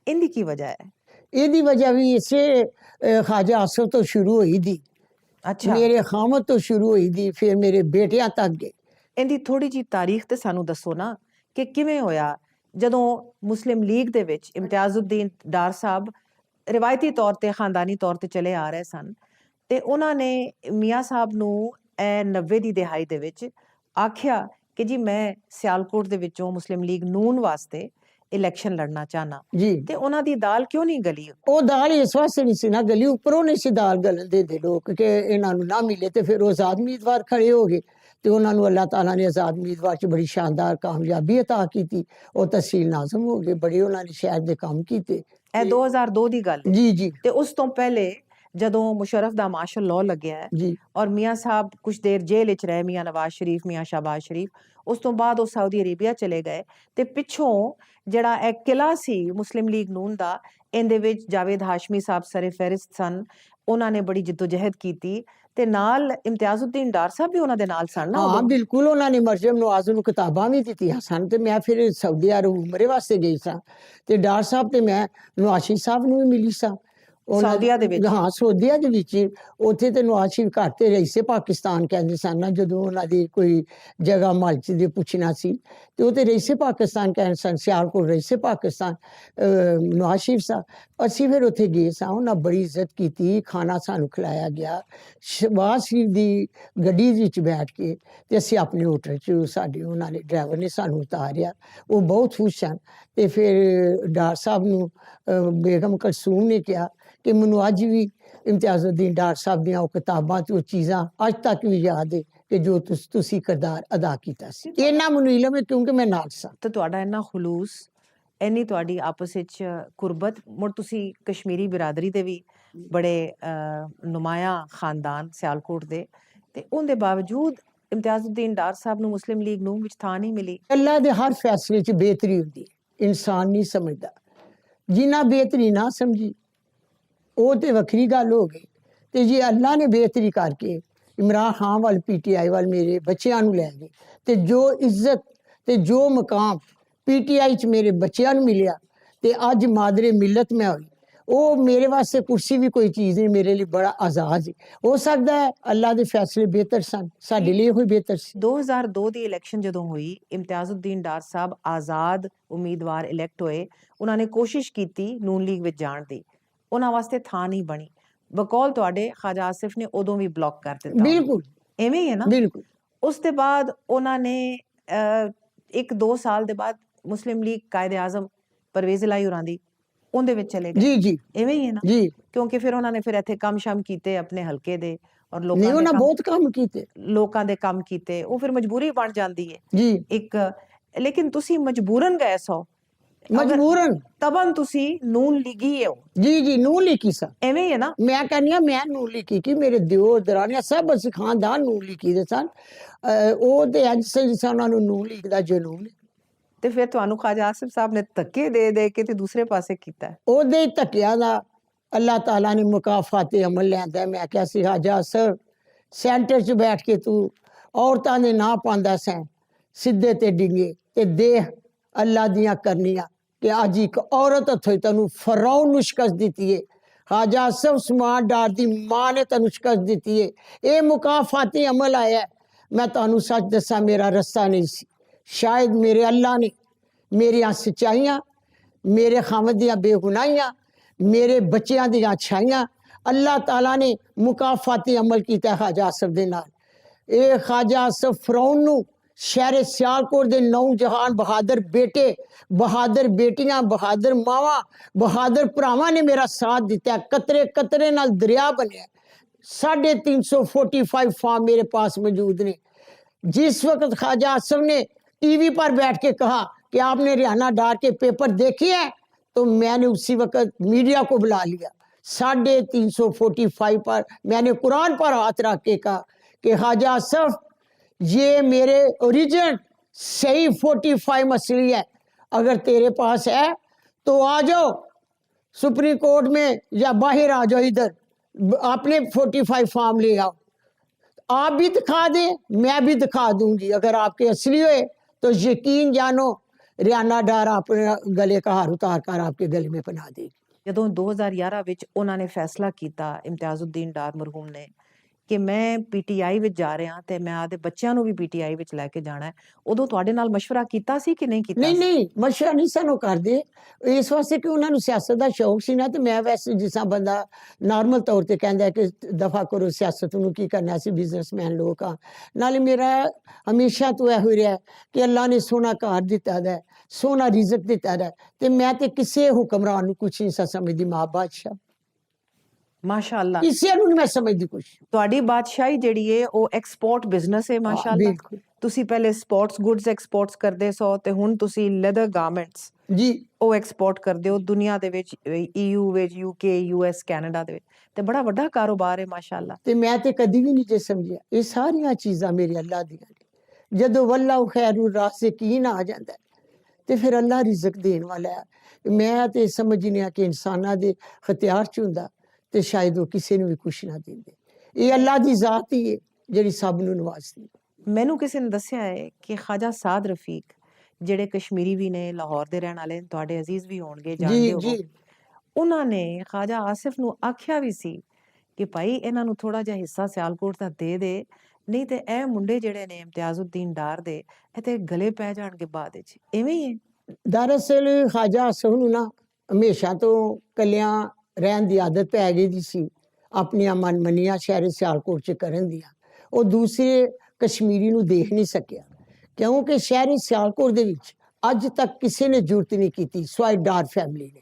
ਇਹਦੀ ਕੀ ਵਜ੍ਹਾ ਹੈ? ਇਹਦੀ ਵਜ੍ਹਾ ਵੀ ਇਸੇ ਖਾਜਾ ਆਸਫ ਤੋਂ ਸ਼ੁਰੂ ਹੋਈ ਦੀ, ਅੱਛਾ, ਮੇਰੇ ਖਾਮਦ ਤੋਂ ਸ਼ੁਰੂ ਹੋਈ ਦੀ, ਫਿਰ ਮੇਰੇ ਬੇਟਿਆਂ ਤੱਕ ਗਈ। ਇਹਦੀ ਥੋੜੀ ਜੀ ਤਾਰੀਖ ਤੇ ਸਾਨੂੰ ਦੱਸੋ ਨਾ ਕਿ ਕਿਵੇਂ ਹੋਇਆ ਜਦੋਂ ਮੁਸਲਿਮ ਲੀਗ ਦੇ ਵਿੱਚ ਇਮਤਿਆਜ਼ੁদ্ਦੀਨ ਡਾਰ ਸਾਹਿਬ ਰਿਵਾਇਤੀ ਤੌਰ ਤੇ ਖਾਨਦਾਨੀ ਤੌਰ ਤੇ ਚਲੇ ਆ ਰਹੇ ਸਨ, ਤੇ ਉਹਨਾਂ ਨੇ ਮੀਆਂ ਸਾਹਿਬ ਨੂੰ ਇਹ 90 ਦੀ ਦਿਹਾਈ ਦੇ ਵਿੱਚ ਆਖਿਆ ਕਿ ਜੀ ਮੈਂ ਸਿਆਲਕੋਟ ਦੇ ਵਿੱਚੋਂ ਮੁਸਲਿਮ ਲੀਗ ਨੂਨ ਵਾਸਤੇ ਇਲੈਕਸ਼ਨ ਲੜਨਾ ਚਾਹਨਾ, ਜੀ, ਤੇ ਉਹਨਾਂ ਦੀ ਦਾਲ ਕਿਉਂ ਨਹੀਂ ਗਲੀ? ਉਹ ਦਾਲ ਇਸ ਵਾਸਤੇ ਨਹੀਂ ਸੀ ਨਾ ਗਲੀ, ਉੱਪਰੋਂ ਨਹੀਂ ਸੀ ਦਾਲ ਗਲਣ ਦੇ ਲੋਕ ਕਿ ਇਹਨਾਂ ਨੂੰ ਨਾ ਮਿਲੇ, ਤੇ ਫਿਰ ਉਹ ਆਜ਼ਾਦ ਉਮੀਦਵਾਰ ਖੜੇ ਹੋ ਗਏ ਤੇ ਉਹਨਾਂ ਨੂੰ ਅੱਲਾਹ ਤਾਲਾ ਨੇ ਆਜ਼ਾਦ ਉਮੀਦਵਾਰ 'ਚ ਬੜੀ ਸ਼ਾਨਦਾਰ ਕਾਮਯਾਬੀ ਅਤਾ ਕੀਤੀ। ਉਹ ਤਹਿਸੀਲ ਨਾਜ਼ਮ ਹੋ ਗਏ, ਬੜੇ ਉਹਨਾਂ ਨੇ ਸ਼ਹਿਰ ਦੇ ਕੰਮ ਕੀਤੇ। ਇਹ 2002 ਦੀ ਗੱਲ ਹੈ। ਜੀ ਜੀ ਤੇ ਉਸ ਤੋਂ ਪਹਿਲੇ ਜਦੋਂ ਮੁਸ਼ਰਫ ਦਾ ਮਾਰਸ਼ਲ ਲਾਅ ਲੱਗਿਆ ਹੈ ਜੀ ਔਰ ਮੀਆਂ ਸਾਹਿਬ ਕੁਝ ਦੇਰ ਜੇਲ੍ਹ ਵਿੱਚ ਰਹੇ, ਮੀਆਂ ਨਵਾਜ਼ ਸ਼ਰੀਫ, ਮੀਆਂ ਸ਼ਾਬਾਜ਼ ਸ਼ਰੀਫ, ਉਸ ਤੋਂ ਬਾਅਦ ਉਹ ਸਾਊਦੀ ਅਰੇਬੀਆ ਚਲੇ ਗਏ, ਤੇ ਪਿੱਛੋਂ ਜਿਹੜਾ ਇਹ ਕਿਲਾ ਸੀ ਮੁਸਲਿਮ ਲੀਗ ਨੂਨ ਦਾ, ਇਹਦੇ ਵਿੱਚ ਜਾਵੇਦ ਹਾਸ਼ਮੀ ਸਾਹਿਬ ਸਰੇ ਫਹਿਰਿਸਤ ਸਨ, ਉਹਨਾਂ ਨੇ ਬੜੀ ਜਿੱਦੋਜਹਿਦ ਕੀਤੀ, ਤੇ ਨਾਲ ਇਮਤਿਆਜ਼ੁদ্ਦੀਨ ਡਾਰ ਸਾਹਿਬ ਵੀ ਉਹਨਾਂ ਦੇ ਨਾਲ ਸਨ ਨਾ ਹਾਂ ਉਦੋਂ? ਬਿਲਕੁਲ, ਉਹਨਾਂ ਨੇ ਮਰਜਮ ਨਵਾਜ਼ ਨੂੰ ਕਿਤਾਬਾਂ ਵੀ ਦਿੱਤੀਆਂ ਸਨ, ਤੇ ਮੈਂ ਫਿਰ ਸਾਊਦੀ ਅਰਬ ਉਮਰੇ ਵਾਸਤੇ ਗਈ ਸਾਂ, ਤੇ ਡਾਰ ਸਾਹਿਬ ਤੇ ਮੈਂ ਨਵਾਜ਼ ਸ਼ਰੀਫ ਸਾਹਿਬ ਨੂੰ ਵੀ ਮਿਲੀ ਸਾਂ ਸਾਊਦੀਆ ਦੇ ਵਿੱਚ? ਹਾਂ ਸਾਊਦੀਆ ਦੇ ਵਿੱਚ। ਉੱਥੇ ਤੇ ਨਵਾਜ਼ ਸ਼ਰੀਫ ਘਰ ਤੇ ਰਈਸੇ ਪਾਕਿਸਤਾਨ ਕਹਿੰਦੇ ਸਨ ਨਾ, ਜਦੋਂ ਉਹਨਾਂ ਦੀ ਕੋਈ ਜਗ੍ਹਾ ਮਾਲਚ ਦੇ ਪੁੱਛਣਾ ਸੀ ਤੇ ਉਹ ਤੇ ਰਈਸੇ ਪਾਕਿਸਤਾਨ ਕਹਿੰਦੇ ਸਨ, ਸਿਆਲਕੋਟ ਰਈਸੇ ਪਾਕਿਸਤਾਨ ਨਵਾਜ਼ ਸ਼ਰੀਫ ਸਾਹਿਬ। ਅਸੀਂ ਫਿਰ ਉੱਥੇ ਗਏ ਸਾਂ, ਉਹਨਾਂ ਬੜੀ ਇੱਜ਼ਤ ਕੀਤੀ, ਖਾਣਾ ਸਾਨੂੰ ਖਿਲਾਇਆ ਗਿਆ ਸ਼ਹਬਾਜ਼ ਸ਼ਰੀਫ ਦੀ ਗੱਡੀ ਵਿੱਚ ਬੈਠ ਕੇ, ਤੇ ਅਸੀਂ ਆਪਣੇ ਹੋਟਲ 'ਚ, ਸਾਡੇ ਉਹਨਾਂ ਨੇ ਡਰਾਈਵਰ ਨੇ ਸਾਨੂੰ ਉਤਾਰਿਆ, ਉਹ ਬਹੁਤ ਖੁਸ਼ ਸਨ। ਤੇ ਫਿਰ ਡਾਰ ਸਾਹਿਬ ਨੂੰ ਬੇਗਮ ਕਲਸੂਮ ਨੇ ਕਿਹਾ ਕਿ ਮੈਨੂੰ ਅੱਜ ਵੀ ਇਮਤਿਆਜ਼ੁদ্ਦੀਨ ਡਾਰ ਸਾਹਿਬ ਦੀਆਂ ਉਹ ਕਿਤਾਬਾਂ ਤੇ ਉਹ ਚੀਜ਼ਾਂ ਅੱਜ ਤੱਕ ਵੀ ਯਾਦ ਹੈ ਕਿ ਜੋ ਤੁਸੀਂ ਕਿਰਦਾਰ ਅਦਾ ਕੀਤਾ ਸੀ। ਇਹਨਾਂ ਮੈਨੂੰ ਇਲਮ ਹੈ ਕਿਉਂਕਿ ਮੈਂ ਨਾਲ ਸਾਂ। ਤੇ ਤੁਹਾਡਾ ਇੰਨਾ ਖਲੂਸ, ਇੰਨੀ ਤੁਹਾਡੀ ਆਪਸ ਵਿੱਚ ਕੁਰਬਤ, ਮੁੜ ਤੁਸੀਂ ਕਸ਼ਮੀਰੀ ਬਿਰਾਦਰੀ ਦੇ ਵੀ ਬੜੇ ਨੁਮਾਇਆ ਖਾਨਦਾਨ ਸਿਆਲਕੋਟ ਦੇ, ਤੇ ਉਹਦੇ ਬਾਵਜੂਦ ਇਮਤਿਆਜ਼ੁদ্ਦੀਨ ਡਾਰ ਸਾਹਿਬ ਨੂੰ ਮੁਸਲਿਮ ਲੀਗ ਨੂਨ ਵਿੱਚ ਥਾਂ ਨਹੀਂ ਮਿਲੀ। ਅੱਲਾ ਦੇ ਹਰ ਫੈਸਲੇ 'ਚ ਬਿਹਤਰੀ ਹੁੰਦੀ ਹੈ, ਇਨਸਾਨ ਨਹੀਂ ਸਮਝਦਾ। ਜਿਨ੍ਹਾਂ ਬਿਹਤਰੀ ਨਾ ਸਮਝੀ ਉਹ ਤੇ ਵੱਖਰੀ ਗੱਲ ਹੋ ਗਈ, ਤੇ ਜੇ ਅੱਲਾ ਨੇ ਬਿਹਤਰੀ ਕਰਕੇ ਇਮਰਾਨ ਖਾਨ ਵੱਲ, PTI ਵੱਲ ਮੇਰੇ ਬੱਚਿਆਂ ਨੂੰ ਲੈ ਗਏ, ਤੇ ਜੋ ਇੱਜ਼ਤ ਤੇ ਜੋ ਮਕਾਮ PTI 'ਚ ਮੇਰੇ ਬੱਚਿਆਂ ਨੂੰ ਮਿਲਿਆ, ਤੇ ਅੱਜ ਮਾਦਰੇ ਮਿਲਤ ਮੈਂ ਹੋਈ, ਉਹ ਮੇਰੇ ਵਾਸਤੇ ਕੁਰਸੀ ਵੀ ਕੋਈ ਚੀਜ਼ ਨਹੀਂ, ਮੇਰੇ ਲਈ ਬੜਾ ਆਜ਼ਾਦ ਹੈ। ਹੋ ਸਕਦਾ ਹੈ ਅੱਲਾ ਦੇ ਫੈਸਲੇ ਬਿਹਤਰ ਸਨ, ਸਾਡੇ ਲਈ ਕੋਈ ਬਿਹਤਰ ਸੀ। 2002 ਦੀ ਇਲੈਕਸ਼ਨ ਜਦੋਂ ਹੋਈ, ਇਮਤਿਆਜ਼ੁদ্ਦੀਨ ਡਾਰ ਸਾਹਿਬ ਆਜ਼ਾਦ ਉਮੀਦਵਾਰ ਇਲੈਕਟ ਹੋਏ, ਉਹਨਾਂ ਨੇ ਕੋਸ਼ਿਸ਼ ਕੀਤੀ ਨੂਨ ਲੀਗ ਵਿੱਚ ਜਾਣ ਦੀ, ਉਹਨਾਂ ਵਾਸਤੇ ਥਾਂ ਨਹੀਂ ਬਣੀ, ਬਕੌਲ ਤੁਹਾਡੇ ਖਾਜਾ ਆਸਿਫ ਨੇ ਉਦੋਂ ਵੀ ਬਲੌਕ ਕਰ ਦਿੱਤਾ। ਬਿਲਕੁਲ ਐਵੇਂ ਹੀ ਹੈ ਨਾ? ਬਿਲਕੁਲ। ਉਸ ਤੋਂ ਬਾਅਦ ਉਹਨਾਂ ਨੇ 1-2 ਸਾਲ ਦੇ ਬਾਅਦ ਮੁਸਲਿਮ ਲੀਗ ਕਾਇਦੇ ਆਜ਼ਮ ਪਰਵੇਜ਼ ਇਲਾਹੀ ਹੋਰਾਂ ਦੀ ਉਹਦੇ ਵਿੱਚ ਚਲੇ ਗਏ। ਜੀ ਜੀ ਐਵੇਂ ਹੀ ਹੈ ਨਾ? ਜੀ। ਕਿਉਂਕਿ ਫਿਰ ਉਹਨਾਂ ਨੇ ਫਿਰ ਇੱਥੇ ਕੰਮ ਸ਼ਮ ਕੀਤੇ ਆਪਣੇ ਹਲਕੇ ਦੇ, ਔਰ ਨਹੀਂ, ਲੋਕਾਂ ਉਹਨਾਂ ਦੇ ਬਹੁਤ ਕੰਮ ਕੀਤੇ ਲੋਕਾਂ ਦੇ ਕੰਮ ਕੀਤੇ, ਉਹ ਫਿਰ ਮਜਬੂਰੀ ਬਣ ਜਾਂਦੀ ਹੈ ਜੀ, ਇੱਕ। ਲੇਕਿਨ ਤੁਸੀਂ ਮਜਬੂਰਨ ਗਏ ਸੋ, ਮਜਬੂਰਨ। ਤਬਨ ਤੁਸੀਂ ਨੂਨ ਲੀਗੀ ਹੋ। ਜੀ ਜੀ, ਨੂਨ ਲੀਕੀ ਸਾ। ਐਵੇਂ ਹੀ ਹੈ ਨਾ? ਮੈਂ ਕਹਿੰਦੀ ਹਾਂ ਮੈਂ ਨੂਨ ਲੀਕੀ ਕੀ, ਮੇਰੇ ਦਿਓਰ ਦਰਾਨੀਆਂ ਸਭ ਅਸੀਂ ਖਾਨਦਾਨ ਨੂਨ ਲੀਕੀ ਦੇ ਸਨ। ਉਹ ਤੇ ਅੱਜ ਸਹੀ ਉਹਨਾਂ ਨੂੰ ਨੂਨ ਲੀਕ ਦਾ ਜਨੂਨ ਹੈ। ਤੇ ਫਿਰ ਤੁਹਾਨੂੰ ਖਾਜਾ ਆਸਿਫ ਸਾਹਿਬ ਨੇ ਧੱਕੇ ਦੇ ਕੇ ਤੇ ਦੂਸਰੇ ਪਾਸੇ ਕੀਤਾ। ਉਹਦੇ ਹੀ ਧੱਕਿਆਂ ਦਾ ਅੱਲਾਹ ਤਾਲਾ ਨੇ ਮੁਕਾਫਾਤੇ ਅਮਲ ਲਿਆਂਦਾ। ਮੈਂ ਕਿਹਾ ਸੀ ਹਾਜਾ ਸਰ ਸੈਂਟਰ 'ਚ ਬੈਠ ਕੇ ਤੂੰ ਔਰਤਾਂ ਦੇ ਨਾਂ ਪਾਉਂਦਾ ਸੈਂ ਸਿੱਧੇ ਤੇ ਡਿੰਗੇ ਤੇ ਦੇਖ ਅੱਲਾ ਦੀਆਂ ਕਰਨੀਆਂ ਕਿ ਅੱਜ ਇੱਕ ਔਰਤ ਹੱਥੋਂ ਤੈਨੂੰ ਫਰਾਉਨ ਨੂੰ ਸ਼ਿਕਸਤ ਦਿੱਤੀ ਹੈ। ਖਾਜਾ ਆਸਿਫ ਉਸਮਾਨ ਡਾਰ ਦੀ ਮਾਂ ਨੇ ਤੈਨੂੰ ਸ਼ਿਕਸਤ ਦਿੱਤੀ ਹੈ। ਇਹ ਮੁਕਾਫਾਤੀ ਅਮਲ ਆਇਆ। ਮੈਂ ਤੁਹਾਨੂੰ ਸੱਚ ਦੱਸਾਂ ਮੇਰਾ ਰਸਤਾ ਨਹੀਂ ਸੀ। ਸ਼ਾਇਦ ਮੇਰੇ ਅੱਲਾ ਨੇ ਮੇਰੀਆਂ ਸੱਚਾਈਆਂ, ਮੇਰੇ ਖਾਮਦ ਦੀਆਂ ਬੇਗੁਨਾਹੀਆਂ, ਮੇਰੇ ਬੱਚਿਆਂ ਦੀਆਂ ਅੱਛਾਈਆਂ ਅੱਲਾਹ ਤਾਲਾ ਨੇ ਮੁਕਾਫਾਤੀ ਅਮਲ ਕੀਤਾ ਖਾਜਾ ਆਸਿਫ ਦੇ ਨਾਲ। ਇਹ ਖਾਜਾ ਆਸਿਫ ਫਰਾਉਨ ਨੂੰ ਸ਼ਹਿਰ ਸਿਆਲਕੋਟ ਦੇ ਨੌਜਵਾਨ ਬਹਾਦਰ ਬੇਟੇ, ਬਹਾਦਰ ਬੇਟੀਆਂ, ਬਹਾਦਰ ਮਾਵਾਂ, ਬਹਾਦਰ ਭਰਾਵਾਂ ਨੇ ਮੇਰਾ ਸਾਥ ਦਿੱਤਾ। ਕਤਰੇ ਕਤਰੇ ਨਾਲ ਦਰਿਆ ਬਣਿਆ। 350 फार्म मेरे पास मौजूद ने। जिस वक्त ख्वाजा आसिफ ने टीवी पर बैठ के कहा कि आपने रियाना डार के पेपर देखे हैं, तो मैंने उसी वक्त मीडिया को बुला लिया। 350 पर मैंने कुरान पर हाथ रख के कहा कि ख्वाजा आसिफ ये मेरे ओरिजिनल सही 45 मसली है, अगर तेरे पास है तो आ जाओ सुप्रीम कोर्ट में या बाहर आ जाओ, इधर आपने 45 फार्म ले आओ। आप भी दिखा दें, मैं भी दिखा दूंगी। अगर आपके असली हुए तो यकीन जानो रियाना डार अपने गले का हार उतार कर आपके गले में पहना देगी। ਜਦੋਂ 2011 ਵਿੱਚ ਉਹਨਾਂ ਨੇ ਫੈਸਲਾ ਕੀਤਾ ਇਮਤਿਆਜ਼ੁद्दीन ਡਾਰ ਮਰਹੂਮ ਨੇ ਕਿ ਮੈਂ ਪੀਟੀਆਈ ਵਿੱਚ ਜਾ ਰਿਹਾ ਤੇ ਮੈਂ ਆਦੇ ਬੱਚਿਆਂ ਨੂੰ ਵੀ ਪੀਟੀਆਈ ਵਿੱਚ ਲੈ ਕੇ ਜਾਣਾ ਹੈ, ਉਦੋਂ ਤੁਹਾਡੇ ਨਾਲ ਮਸ਼ਵਰਾ ਕੀਤਾ ਸੀ ਕਿ ਨਹੀਂ ਕੀਤਾ? ਨਹੀਂ ਮਸ਼ਵਰਾ ਨਹੀਂ ਸਾਨੂੰ ਕਰਦੇ, ਇਸ ਵਾਸਤੇ ਕਿ ਉਹਨਾਂ ਨੂੰ ਸਿਆਸਤ ਦਾ ਸ਼ੌਕ ਸੀ ਨਾ। ਤੇ ਮੈਂ ਵੈਸੇ ਜਿਸਾ ਬੰਦਾ ਨਾਰਮਲ ਤੌਰ ਤੇ ਕਹਿੰਦਾ ਕਿ ਦਫਾ ਕਰੋ ਸਿਆਸਤ ਨੂੰ, ਕੀ ਕਰਨਾ ਸੀ, ਬਿਜ਼ਨਸਮੈਨ ਲੋਕ ਆ। ਨਾਲੇ ਮੇਰਾ ਹਮੇਸ਼ਾ ਤੋਂ ਇਹੋ ਰਿਹਾ ਕਿ ਅੱਲਾ ਨੇ ਸੋਹਣਾ ਘਰ ਦਿੱਤਾ ਦਾ, ਸੋਹਣਾ ਰਿਜ਼ਕ ਦਿੱਤਾ ਦਾ, ਤੇ ਮੈਂ ਤੇ ਕਿਸੇ ਹੁਕਮਰਾਨ ਨੂੰ ਕੁਛ ਨਹੀਂ ਸਮਝਦੀ। ਮਾਂ ਬਾਦਸ਼ਾਹ ਮਾਸ਼ਾਅੱਲਾ, ਕਿਸੇ ਨੂੰ ਨਹੀਂ ਮੈਂ ਸਮਝਦੀ ਕੁਛ। ਤੁਹਾਡੀ ਬਾਦਸ਼ਾਹੀ ਜਿਹੜੀ ਹੈ ਉਹ ਐਕਸਪੋਰਟ ਬਿਜ਼ਨਸ ਹੈ ਮਾਸ਼ਾਅੱਲਾ। ਤੁਸੀਂ ਪਹਿਲੇ ਸਪੋਰਟਸ ਗੁੱਡਸ ਐਕਸਪੋਰਟਸ ਕਰਦੇ ਸੋ ਤੇ ਹੁਣ ਤੁਸੀਂ ਲੈਦਰ ਗਾਰਮੈਂਟਸ ਜੀ ਉਹ ਐਕਸਪੋਰਟ ਕਰਦੇ ਹੋ ਦੁਨੀਆ ਦੇ ਵਿੱਚ, EU ਵਿੱਚ, UK, US, ਕੈਨੇਡਾ ਦੇ ਵਿੱਚ, ਤੇ ਬੜਾ ਵੱਡਾ ਕਾਰੋਬਾਰ ਹੈ ਮਾਸ਼ਾਅੱਲਾ। ਤੇ ਮੈਂ ਤੇ ਕਦੀ ਵੀ ਨਹੀਂ ਜੇ ਸਮਝਿਆ ਇਹ ਸਾਰੀਆਂ ਚੀਜ਼ਾਂ ਮੇਰੇ ਅੱਲਾ ਦੀਆਂ ਨੇ। ਜਦੋਂ ਵੱਲਾ ਖੈਰੂ ਰਾਜ਼ਿਕੀਨ ਆ ਜਾਂਦਾ ਤੇ ਫਿਰ ਅੱਲਾ ਰਿਜ਼ਕ ਦੇਣ ਵਾਲਾ ਹੈ। ਮੈਂ ਤੇ ਸਮਝਨੀ ਆ ਕਿ ਇਨਸਾਨਾਂ ਦੇ ਖਤਿਆਰ ਚ ਹੁੰਦਾ ਤੇ ਸ਼ਾਇਦ ਉਹ ਕਿਸੇ ਨੂੰ ਵੀ ਕੁਛ ਨਾ ਦਿੰਦੇ। ਇਹ ਅੱਲਾ ਦੀ ਜ਼ਾਤ ਹੀ ਹੈ ਜਿਹੜੀ ਸਭ ਨੂੰ ਨਵਾਜ਼ਦੀ। ਮੈਨੂੰ ਕਿਸੇ ਨੇ ਦੱਸਿਆ ਹੈ ਕਿ ਖਾਜਾ ਸਾਦ ਰਫੀਕ ਜਿਹੜੇ ਕਸ਼ਮੀਰੀ ਵੀ ਨੇ, ਲਾਹੌਰ ਦੇ ਰਹਿਣ ਵਾਲੇ, ਤੁਹਾਡੇ ਅਜ਼ੀਜ਼ ਵੀ ਹੋਣਗੇ, ਜਾਣਦੇ ਹੋ, ਉਹਨਾਂ ਨੇ ਖਾਜਾ ਆਸਿਫ ਨੂੰ ਆਖਿਆ ਵੀ ਸੀ ਕਿ ਭਾਈ ਇਹਨਾਂ ਨੂੰ ਥੋੜਾ ਜਿਹਾ ਹਿੱਸਾ ਸਿਆਲਕੋਟ ਦਾ ਦੇ ਨਹੀਂ ਤੇ ਇਹ ਮੁੰਡੇ ਜਿਹੜੇ ਨੇ ਇਮਤਿਆਜ਼ੁद्दीन ਡਾਰ ਦੇ ਇਹ ਤੇ ਗਲੇ ਪੈ ਜਾਣਗੇ ਬਾਅਦ ਵਿੱਚ। ਇਵੇਂ ਹੀ ਹੈ। ਦਰਅਸਲ ਖਾਜਾ ਆਸਿਫ ਨੂੰ ਨਾ ਹਮੇਸ਼ਾ ਤੋਂ ਕੱਲਿਆਂ ਰਹਿਣ ਦੀ ਆਦਤ ਪੈ ਗਈ ਦੀ ਸੀ, ਆਪਣੀਆਂ ਮਨਮਨੀਆਂ ਸ਼ਹਿਰ ਸਿਆਲਕੋਟ ਚ ਕਰਨ ਦੀਆਂ। ਉਹ ਦੂਸਰੇ ਕਸ਼ਮੀਰੀ ਨੂੰ ਦੇਖ ਨਹੀਂ ਸਕਿਆ, ਕਿਉਂਕਿ ਸ਼ਹਿਰ ਸਿਆਲਕੋਟ ਦੇ ਵਿੱਚ ਅੱਜ ਤੱਕ ਕਿਸੇ ਨੇ ਜ਼ਰੂਰਤ ਨਹੀਂ ਕੀਤੀ ਸਵਾਏ ਡਾਰ ਫੈਮਿਲੀ ਨੇ।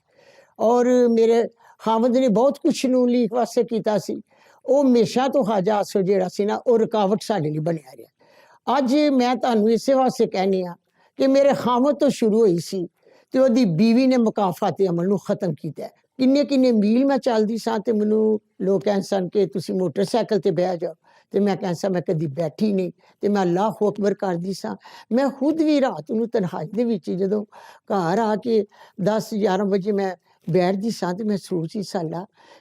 ਔਰ ਮੇਰੇ ਖਾਮਦ ਨੇ ਬਹੁਤ ਕੁਛ ਨੂੰ ਲੀਕ ਵਾਸਤੇ ਕੀਤਾ ਸੀ। ਉਹ ਹਮੇਸ਼ਾ ਤੋਂ ਖਾਜਾ ਆਸਿਫ ਜਿਹੜਾ ਸੀ ਨਾ ਉਹ ਰੁਕਾਵਟ ਸਾਡੇ ਲਈ ਬਣਿਆ ਰਿਹਾ। ਅੱਜ ਮੈਂ ਤੁਹਾਨੂੰ ਇਸੇ ਵਾਸਤੇ ਕਹਿੰਦੀ ਹਾਂ ਕਿ ਮੇਰੇ ਖਾਮਦ ਤੋਂ ਸ਼ੁਰੂ ਹੋਈ ਸੀ ਤੇ ਉਹਦੀ ਬੀਵੀ ਨੇ ਮੁਕਾਫਾਤੇ ਅਮਲ ਨੂੰ ਖਤਮ ਕੀਤਾ। ਕਿੰਨੇ ਮੀਲ ਮੈਂ ਚੱਲਦੀ ਸਾਂ ਤੇ ਮੈਨੂੰ ਲੋਕ ਕਹਿਣ ਸਨ ਕਿ ਤੁਸੀਂ ਮੋਟਰਸਾਈਕਲ ਤੇ ਬਹਿ ਜਾਓ, ਤੇ ਮੈਂ ਕਹਿੰਦਾ ਮੈਂ ਕਦੀ ਬੈਠੀ ਨਹੀਂ, ਤੇ ਮੈਂ ਅੱਲਾਹੁ ਅਕਬਰ ਕਰਦੀ ਸਾਂ। ਮੈਂ ਖੁਦ ਵੀ ਰਾਤ ਨੂੰ ਤਨਹਾਈ ਦੇ ਵਿੱਚ ਜਦੋਂ ਘਰ ਆ ਕੇ 10-11 ਵਜੇ ਮੈਂ ਬੈਠਦੀ ਸਾਂ ਤੇ ਮੈਂ ਸੋਚਦੀ ਸਾਂ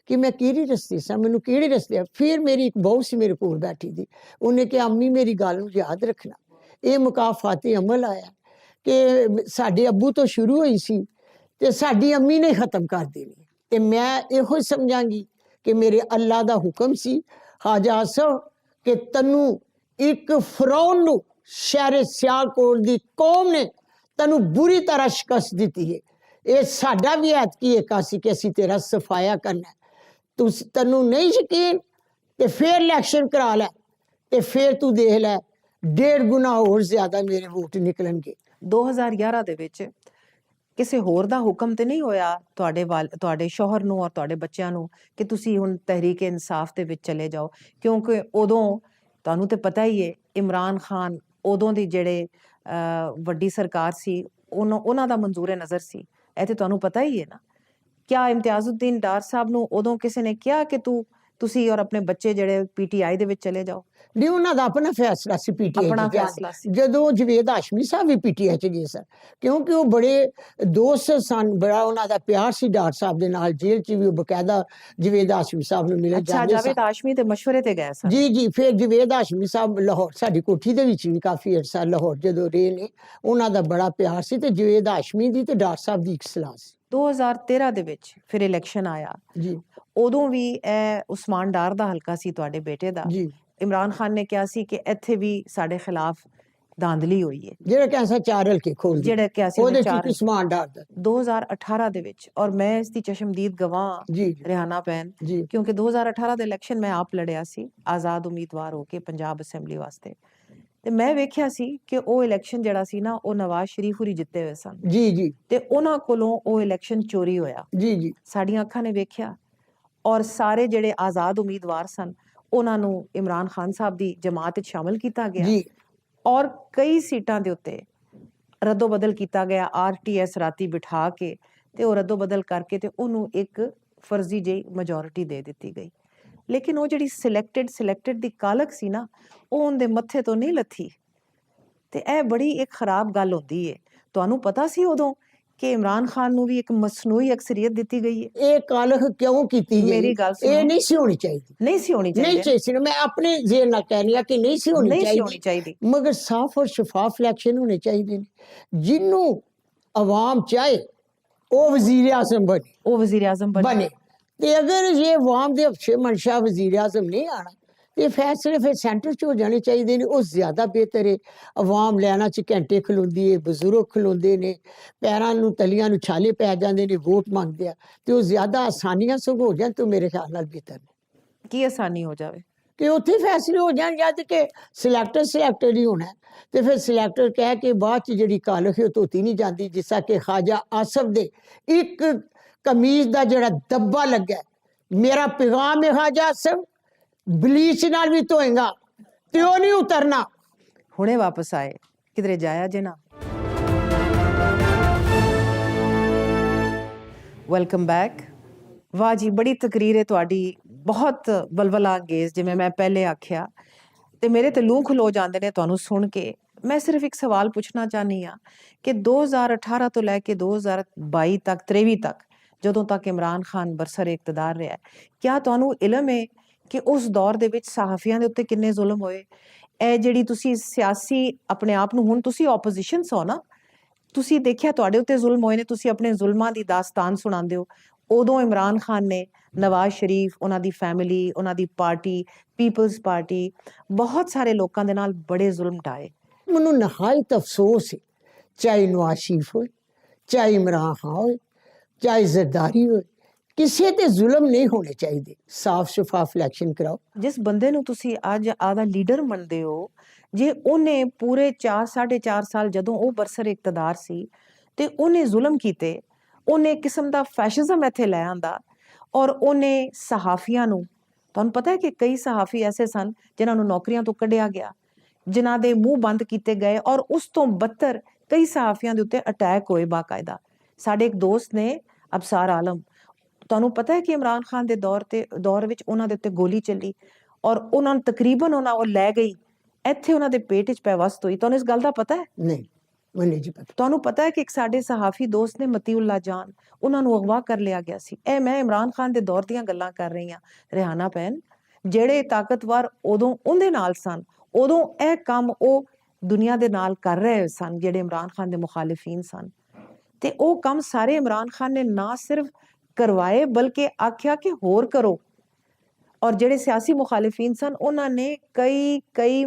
ਕਿ ਮੈਂ ਕਿਹੜੇ ਰਸਤੇ ਸਾਂ, ਮੈਨੂੰ ਕਿਹੜੇ ਰਸਤੇ। ਫਿਰ ਮੇਰੀ ਇੱਕ ਬਹੂ ਸੀ ਮੇਰੇ ਕੋਲ ਬੈਠੀ ਦੀ, ਉਹਨੇ ਕਿਹਾ ਅੰਮੀ ਮੇਰੀ ਗੱਲ ਨੂੰ ਯਾਦ ਰੱਖਣਾ, ਇਹ ਮੁਕਾਫਾਤੇ ਅਮਲ ਆਇਆ ਕਿ ਸਾਡੇ ਅੱਬੂ ਤੋਂ ਸ਼ੁਰੂ ਹੋਈ ਸੀ ਤੇ ਸਾਡੀ ਅੰਮੀ ਨੇ ਖਤਮ ਕਰ ਦੇਣੀ। ਤੇ ਮੈਂ ਇਹੋ ਸਮਝਾਂਗੀ ਕਿ ਮੇਰੇ ਅੱਲਾ ਦਾ ਹੁਕਮ ਸੀ ਖਾਜਾ ਆਸਿਫ ਕਿ ਤੈਨੂੰ ਇੱਕ ਫਰਾਉਨ ਨੂੰ ਸ਼ਹਿਰ ਸਿਆਲਕੋਟ ਦੀ ਕੌਮ ਨੇ ਤੈਨੂੰ ਬੁਰੀ ਤਰ੍ਹਾਂ ਸ਼ਿਕਸਤ ਦਿੱਤੀ ਹੈ। ਇਹ ਸਾਡਾ ਵੀ ਐਤਕੀ ਏਕਾ ਸੀ ਕਿ ਅਸੀਂ ਤੇਰਾ ਸਫਾਇਆ ਕਰਨਾ। ਤੈਨੂੰ ਨਹੀਂ ਯਕੀਨ ਤੇ ਫਿਰ ਇਲੈਕਸ਼ਨ ਕਰਾ ਲੈ ਤੇ ਫਿਰ ਤੂੰ ਦੇਖ ਲੈ 1.5 ਗੁਣਾ ਹੋਰ ਜ਼ਿਆਦਾ ਮੇਰੇ ਵੋਟ ਨਿਕਲਣਗੇ। 2011 ਦੇ ਵਿੱਚ ਕਿਸੇ ਹੋਰ ਦਾ ਹੁਕਮ ਤੇ ਨਹੀਂ ਹੋਇਆ ਤੁਹਾਡੇ ਸ਼ੌਹਰ ਨੂੰ ਔਰ ਤੁਹਾਡੇ ਬੱਚਿਆਂ ਨੂੰ ਕਿ ਤੁਸੀਂ ਹੁਣ ਤਹਿਰੀਕ ਇਨਸਾਫ ਦੇ ਵਿੱਚ ਚਲੇ ਜਾਓ? ਕਿਉਂਕਿ ਉਦੋਂ ਤੁਹਾਨੂੰ ਤੇ ਪਤਾ ਹੀ ਹੈ ਇਮਰਾਨ ਖਾਨ ਉਦੋਂ ਦੀ ਜਿਹੜੇ ਵੱਡੀ ਸਰਕਾਰ ਸੀ ਉਹਨਾਂ ਦਾ ਮਨਜ਼ੂਰ ਨਜ਼ਰ ਸੀ, ਇਹ ਤੇ ਤੁਹਾਨੂੰ ਪਤਾ ਹੀ ਹੈ ਨਾ। ਕਿਆ ਇਮਤਿਆਜ਼ੁद्दीन ਡਾਰ ਸਾਹਿਬ ਨੂੰ ਉਦੋਂ ਕਿਸੇ ਨੇ ਕਿਹਾ ਕਿ ਤੂੰ ਤੁਸੀਂ ਔਰ ਆਪਣੇ ਬੱਚੇ ਜਿਹੜੇ ਪੀਟੀਆਈ ਦੇ ਵਿੱਚ ਚਲੇ ਜਾਓ। ਨਹੀਂ, ਉਹਨਾਂ ਦਾ ਆਪਣਾ ਫੈਸਲਾ ਸੀ ਪੀਟੀਆਈ ਆਪਣਾ ਚ ਜਾਣ ਫੈਸਲਾ ਸੀ। ਜਦੋਂ ਜਵੇਦ ਹਾਸ਼ਮੀ ਸਾਹਿਬ ਵੀ ਪੀਟੀਆਈ ਚ ਗਏ ਸਨ, ਕਿਉਂਕਿ ਉਹ ਬੜੇ ਦੋਸਤ ਸਨ, ਬੜਾ ਉਹਨਾਂ ਦਾ ਪਿਆਰ ਸੀ ਡਾਕਟਰ ਸਾਹਿਬ ਦੇ ਨਾਲ। ਜੇਲ੍ਹ ਚ ਵੀ ਉਹ ਬਕਾਇਦਾ ਜਵੇਦ ਹਾਸ਼ਮੀ ਸਾਹਿਬ ਨੂੰ ਮਿਲੇ ਅੱਛਾ, ਜਾਂਦੇ ਸਨ। ਜਾਵੇਦ ਹਾਸ਼ਮੀ ਤੇ ਮਸ਼ਵਰੇ ਤੇ ਗਏ ਸਨ। ਜੀ ਜੀ, ਫਿਰ ਜਵੇਦ ਹਾਸ਼ਮੀ ਸਾਹਿਬ ਲਾਹੌਰ ਸਾਡੀ ਕੋਠੀ ਦੇ ਵਿੱਚ ਵੀ ਕਾਫੀ ਅਰਸਾ ਲਾਹੌਰ ਜਦੋਂ ਰਹੇ ਨੇ, ਉਹਨਾਂ ਦਾ ਬੜਾ ਪਿਆਰ ਸੀ। ਤੇ ਜਵੇਦ ਹਾਸ਼ਮੀ ਦੀ ਤੇ ਡਾਕਟਰ ਸਾਹਿਬ ਦੀ ਇੱਕ ਸਲਾਹ ਸੀ। 2013 ਦੇ ਵਿੱਚ ਫਿਰ ਇਲੈਕਸ਼ਨ ਆਇਆ, ਜੀ ਉਦੋਂ ਵੀ ਇਹ ਉਸਮਾਨ ਡਾਰ ਦਾ ਹਲਕਾ ਸੀ ਤੁਹਾਡੇ ਬੇਟੇ ਦਾ। ਜੀ, ਇਮਰਾਨ ਖਾਨ ਨੇ ਕਿਹਾ ਸੀ ਕਿ ਇੱਥੇ ਵੀ ਸਾਡੇ ਖਿਲਾਫ ਧਾਂਦਲੀ ਹੋਈ ਹੈ, ਜਿਹੜਾ ਕਹਿੰਦਾ 4 ਹਲਕੇ ਖੋਲ ਜਿਹੜਾ ਕਿਹਾ ਸੀ ਉਹਦੇ ਉਹਨੇ ਚ ਚਾਰ। ਉਸਮਾਨ ਡਾਰ ਦਾ 2018 ਦੇ ਵਿੱਚ, ਔਰ ਮੈਂ ਇਸ ਦੀ ਚਸ਼ਮਦੀਦ ਗਵਾਹ ਜੀ ਜੀ ਰਿਹਾਨਾ ਪੈਨ, ਜੀ ਕਿਉਂਕਿ 2018 ਦੇ ਇਲੈਕਸ਼ਨ ਮੈਂ ਆਪ ਲੜਿਆ ਸੀ ਆਜ਼ਾਦ ਉਮੀਦਵਾਰ ਹੋ ਕੇ ਪੰਜਾਬ ਅਸੈਂਬਲੀ ਵਾਸਤੇ। ਤੇ ਮੈਂ ਵੇਖਿਆ ਸੀ ਕਿ ਉਹ ਇਲੈਕਸ਼ਨ ਜਿਹੜਾ ਸੀ ਨਾ, ਉਹ ਨਵਾਜ਼ ਸ਼ਰੀਫ ਹੁਰੀ ਜਿੱਤੇ ਹੋਏ ਸਨ ਜੀ ਜੀ ਤੇ ਉਹਨਾਂ ਕੋਲੋਂ ਉਹ ਇਲੈਕਸ਼ਨ ਚੋਰੀ ਹੋਇਆ। ਜੀ ਜੀ ਸਾਡੀਆਂ ਅੱਖਾਂ ਨੇ ਵੇਖਿਆ, ਔਰ ਸਾਰੇ ਜਿਹੜੇ ਆਜ਼ਾਦ ਉਮੀਦਵਾਰ ਸਨ ਉਹਨਾਂ ਨੂੰ ਇਮਰਾਨ ਖਾਨ ਸਾਹਿਬ ਦੀ ਜਮਾਤ ਵਿੱਚ ਸ਼ਾਮਲ ਕੀਤਾ ਗਿਆ, ਜੀ ਔਰ ਕਈ ਸੀਟਾਂ ਦੇ ਉੱਤੇ ਰੱਦੋ ਬਦਲ ਕੀਤਾ ਗਿਆ। ਆਰਟੀਐਸ ਰਾਤੀ ਬਿਠਾ ਕੇ ਤੇ ਉਹ ਰੱਦੋ ਬਦਲ ਕਰਕੇ ਤੇ ਉਹਨੂੰ ਇੱਕ ਫਰਜ਼ੀ ਜਿਹੀ ਮੈਜੋਰਿਟੀ ਦੇ ਦਿੱਤੀ ਗਈ। ਲੇਕਿਨ ਉਹ ਜਿਹੜੀ ਸਿਲੈਕਟਡ ਦੀ ਕਾਲਕ ਸੀ ਨਾ, ਉਹ ਉਹਦੇ ਮੱਥੇ ਤੋਂ ਨਹੀਂ ਲੱਥੀ। ਤੇ ਇਹ ਬੜੀ ਇੱਕ ਖਰਾਬ ਗੱਲ ਹੁੰਦੀ ਏ। ਤੁਹਾਨੂੰ ਪਤਾ ਸੀ ਉਦੋਂ ਕਿ ਇਮਰਾਨ ਖਾਨ ਨੂੰ ਵੀ ਇੱਕ ਮਸਨੂਈ ਅਕਸਰੀਅਤ ਦਿੱਤੀ ਗਈ ਹੈ? ਇਹ ਕਾਲਖ ਕਿਉਂ ਕੀਤੀ ਗਈ? ਮੇਰੀ ਗੱਲ ਸੁਣੋ, ਇਹ ਨਹੀਂ ਸੀ ਹੋਣੀ ਚਾਹੀਦੀ, ਨਹੀਂ ਸੀ ਹੋਣੀ ਨਹੀਂ ਚਾਹੀਦੀ, ਚਾਹੀਦੀ। ਮੈਂ ਆਪਣੇ ਜ਼ੇਨ ਨਾਲ ਕਹਿ ਰਹੀ ਹਾਂ ਕਿ ਨਹੀਂ ਸੀ ਹੋਣੀ ਨਹੀਂ ਸੀ ਹੋਣੀ ਚਾਹੀਦੀ, ਚਾਹੀਦੀ। ਮਗਰ ਸਾਫ਼ ਔਰ ਸ਼ਫਾਫ ਇਲੈਕਸ਼ਨ ਹੋਣੇ ਚਾਹੀਦੇ ਨੇ। ਜਿਹਨੂੰ ਆਵਾਮ ਚਾਹੇ ਉਹ ਵਜ਼ੀਰ ਆਜ਼ਮ ਬਣੇ, ਉਹ ਵਜ਼ੀਰ ਆਜ਼ਮ बने। तो अगर ये अवाम दे अच्छे मंशा वजीर आजम नहीं आना, ये फैसले फिर सेंटर च हो जाने चाहिए ने। वो ज्यादा बेहतर है। अवाम लैना च घंटे खलोंदी है, बजुर्ग खलोंदे ने, पैरां नूं तलियां नूं छाले पै जांदे ने, वोट मंगदे आ, ते वो ज्यादा आसानियां सग हो जान तो मेरे ख्याल नाल बेहतर है ਕੀ ਆਸਾਨੀ ਹੋ ਜਾਵੇ कि उत्थे फैसले हो जान। जद के सिलेक्टेड ही होना है तो फिर सिलेक्टर कह के बाद च जिहड़ी कालख है धोती नहीं जाती। जिस कि ख्वाजा आसफ दे एक कमीज का जड़ा दब्बा लगा, मेरा पैगाम है ख्वाजा आसफ, बलीच नाल भी धोएगा तो वो नहीं उतरना। ਹੁਣੇ ਵਾਪਸ ਆਏ, ਕਿਧਰੇ ਜਾਇਆ ਜੇ ਨਾ। Welcome back. ਵਾਹ ਜੀ, ਬੜੀ ਤਕਰੀਰ ਹੈ ਤੁਹਾਡੀ, ਬਹੁਤ ਬਲਬਲਾ ਅੰਗੇਜ਼। ਜਿਵੇਂ ਮੈਂ ਪਹਿਲੇ ਆਖਿਆ ਤੇ ਮੇਰੇ ਤੇ ਲੂੰ ਖਲੋ ਜਾਂਦੇ ਨੇ ਤੁਹਾਨੂੰ ਸੁਣ ਕੇ। ਮੈਂ ਸਿਰਫ ਇੱਕ ਸਵਾਲ ਪੁੱਛਣਾ ਚਾਹਨੀ ਆ ਕਿ 2018 ਤੋਂ ਲੈ ਕੇ 2022 ਤੱਕ 23 ਤੱਕ, ਜਦੋਂ ਤੱਕ ਇਮਰਾਨ ਖਾਨ ਬਰਸਰ ਇਕਤਦਾਰ ਰਿਹਾ, ਕਿਆ ਤੁਹਾਨੂੰ ਇਲਮ ਹੈ ਕਿ ਉਸ ਦੌਰ ਦੇ ਵਿੱਚ ਸਹਾਫੀਆਂ ਦੇ ਉੱਤੇ ਕਿੰਨੇ ਜ਼ੁਲਮ ਹੋਏ? ਇਹ ਜਿਹੜੀ ਤੁਸੀਂ ਸਿਆਸੀ ਆਪਣੇ ਆਪ ਨੂੰ, ਹੁਣ ਤੁਸੀਂ ਆਪੋਜੀਸ਼ਨ ਹੋ ਨਾ, ਤੁਸੀਂ ਦੇਖਿਆ ਤੁਹਾਡੇ ਉੱਤੇ ਜ਼ੁਲਮ ਹੋਏ ਨੇ, ਤੁਸੀਂ ਆਪਣੇ ਜ਼ੁਲਮਾਂ ਦੀ ਦਾਸਤਾਨ ਸੁਣਾਉਂਦੇ ਹੋ। ਉਦੋਂ ਇਮਰਾਨ ਖਾਨ ਨੇ ਨਵਾਜ਼ ਸ਼ਰੀਫ, ਉਹਨਾਂ ਦੀ ਫੈਮਿਲੀ, ਉਹਨਾਂ ਦੀ ਪਾਰਟੀ ਪੀਪਲਜ਼ ਪਾਰਟੀ, ਬਹੁਤ ਸਾਰੇ ਲੋਕਾਂ ਦੇ ਨਾਲ ਬੜੇ ਜ਼ੁਲਮ ਢਾਏ। ਮੈਨੂੰ ਨਹਾਇਤ ਅਫਸੋਸ ਹੈ, ਚਾਹੇ ਨਵਾਜ਼ ਸ਼ਰੀਫ ਹੋਏ, ਚਾਹੇ ਇਮਰਾਨ ਖਾਨ ਹੋਏ, ਚਾਹੇ ਜ਼ਰਦਾਰੀ ਹੋਏ, ਕਿਸੇ ਤੇ ਜ਼ੁਲਮ ਨਹੀਂ ਹੋਣੇ ਚਾਹੀਦੇ। ਸਾਫ਼ ਸ਼ਫਾਫ ਇਲੈਕਸ਼ਨ ਕਰਾਓ। ਜਿਸ ਬੰਦੇ ਨੂੰ ਤੁਸੀਂ ਅੱਜ ਆਦਾ ਲੀਡਰ ਮੰਨਦੇ ਹੋ, ਜੇ ਉਹਨੇ ਪੂਰੇ 4-4.5 ਸਾਲ ਜਦੋਂ ਉਹ ਬਰਸਰ ਇਕਤਦਾਰ ਸੀ ਤੇ ਉਹਨੇ ਜ਼ੁਲਮ ਕੀਤੇ, ਉਹਨੇ ਇੱਕ ਕਿਸਮ ਦਾ ਫੈਸ਼ਿਜ਼ਮ ਇੱਥੇ ਲੈ ਆਂਦਾ, ਔਰ ਉਹਨੇ ਸਹਾਫੀਆਂ ਨੂੰ, ਤੁਹਾਨੂੰ ਪਤਾ ਹੈ ਕਿ ਕਈ ਸਹਾਫੀ ਐਸੇ ਸਨ ਜਿਨ੍ਹਾਂ ਨੂੰ ਨੌਕਰੀਆਂ ਤੋਂ ਕੱਢਿਆ ਗਿਆ, ਜਿਨ੍ਹਾਂ ਦੇ ਮੂੰਹ ਬੰਦ ਕੀਤੇ ਗਏ, ਔਰ ਉਸ ਤੋਂ ਬੱਤਰ ਕਈ ਸਹਾਫੀਆਂ ਦੇ ਉੱਤੇ ਅਟੈਕ ਹੋਏ ਬਾਕਾਇਦਾ। ਸਾਡੇ ਇੱਕ ਦੋਸਤ ਨੇ ਅਬਸਾਰ ਆਲਮ, ਤੁਹਾਨੂੰ ਪਤਾ ਹੈ ਕਿ ਇਮਰਾਨ ਖਾਨ ਦੇ ਦੌਰ ਵਿੱਚ ਉਹਨਾਂ ਦੇ ਉੱਤੇ ਗੋਲੀ ਚੱਲੀ, ਔਰ ਉਹਨਾਂ ਨੂੰ ਤਕਰੀਬਨ ਉਹ ਲੈ ਗਈ, ਇੱਥੇ ਉਹਨਾਂ ਦੇ ਪੇਟ 'ਚ ਪੈਵਸਤ ਹੋਈ। ਤੁਹਾਨੂੰ ਇਸ ਗੱਲ ਦਾ ਪਤਾ ਹੈ? ਨਹੀਂ, ਮੈਨੂੰ ਜੀ ਪਤਾ। ਤੁਹਾਨੂੰ ਪਤਾ ਹੈ ਕਿ ਇੱਕ ਸਾਡੇ ਸਹਾਫੀ ਦੋਸਤ ਨੇ ਮਤੀਉੱਲਾ ਜਾਨ, ਉਹਨਾਂ ਨੂੰ ਅਗਵਾ ਕਰ ਲਿਆ ਗਿਆ ਸੀ। ਇਹ ਮੈਂ ਇਮਰਾਨ ਖਾਨ ਦੇ ਦੌਰ ਦੀਆਂ ਗੱਲਾਂ ਕਰ ਰਹੀ ਹਾਂ। ਰਿਹਾਨਾ ਪੈਨ, ਜਿਹੜੇ ਤਾਕਤਵਰ ਉਦੋਂ ਉਹਦੇ ਨਾਲ ਸਨ, ਉਦੋਂ ਇਹ ਕੰਮ ਉਹ ਦੁਨੀਆ ਦੇ ਨਾਲ ਕਰ ਰਹੇ ਸਨ ਜਿਹੜੇ ਇਮਰਾਨ ਖਾਨ ਦੇ ਮੁਖਾਲਿਫੀਨ ਸਨ। ਤੇ ਉਹ ਕੰਮ ਸਾਰੇ ਇਮਰਾਨ ਖਾਨ ਨੇ ਨਾ ਸਿਰਫ ਕਰਵਾਏ ਬਲਕਿ ਆਖਿਆ ਕਿ ਹੋਰ ਕਰੋ। ਔਰ ਜਿਹੜੇ ਸਿਆਸੀ ਮੁਖਾਲਿਫੀਨ ਸਨ, ਉਹਨਾਂ ਨੇ ਕਈ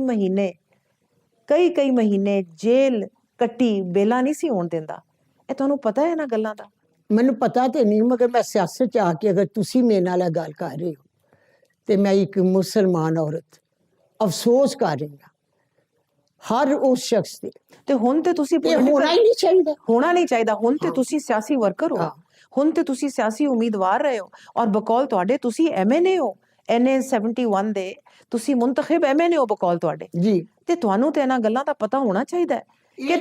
ਮਹੀਨੇ ਜੇਲ੍ਹ ਕੱਟੀ, ਬੇਲਾ ਨਹੀਂ ਸੀ ਹੋਣ ਦਿੰਦਾ। ਇਹ ਤੁਹਾਨੂੰ ਪਤਾ ਹੈ ਇਹਨਾਂ ਗੱਲਾਂ ਦਾ? ਮੈਨੂੰ ਪਤਾ ਤੇ ਨਹੀਂ, ਮਗਰ ਮੈਂ ਸਿਆਸਤ 'ਚ ਆ ਕੇ ਅਗਰ ਤੁਸੀਂ ਮੇਰੇ ਨਾਲ ਇਹ ਗੱਲ ਕਰ ਰਹੇ ਹੋ ਤੇ ਮੈਂ ਇੱਕ ਮੁਸਲਮਾਨ ਔਰਤ ਅਫਸੋਸ ਕਰ ਰਹੀ ਹਾਂ ਹਰ ਉਸ ਸ਼ਖਸ ਤੇ। ਤੇ ਹੁਣ ਤੇ ਤੁਸੀਂ ਹੋਣਾ ਹੀ ਨਹੀਂ ਚਾਹੀਦਾ, ਹੋਣਾ ਨਹੀਂ ਚਾਹੀਦਾ। ਹੁਣ ਤੇ ਤੁਸੀਂ ਸਿਆਸੀ ਵਰਕਰ ਹੋ, ਹੁਣ ਤੇ ਤੁਸੀਂ ਸਿਆਸੀ ਉਮੀਦਵਾਰ ਰਹੇ ਹੋ, ਔਰ ਬਕੌਲ ਤੁਹਾਡੇ ਤੁਸੀਂ MNA ਹੋ, NA 71 ਦੇ ਤੁਸੀਂ ਮੁੰਤਖਬ MNA ਹੋ ਬਕੌਲ ਤੁਹਾਡੇ ਜੀ। ਤੇ ਤੁਹਾਨੂੰ ਤੇ ਇਹਨਾਂ ਗੱਲਾਂ ਦਾ ਪਤਾ ਹੋਣਾ ਚਾਹੀਦਾ ਹੈ ਕਿ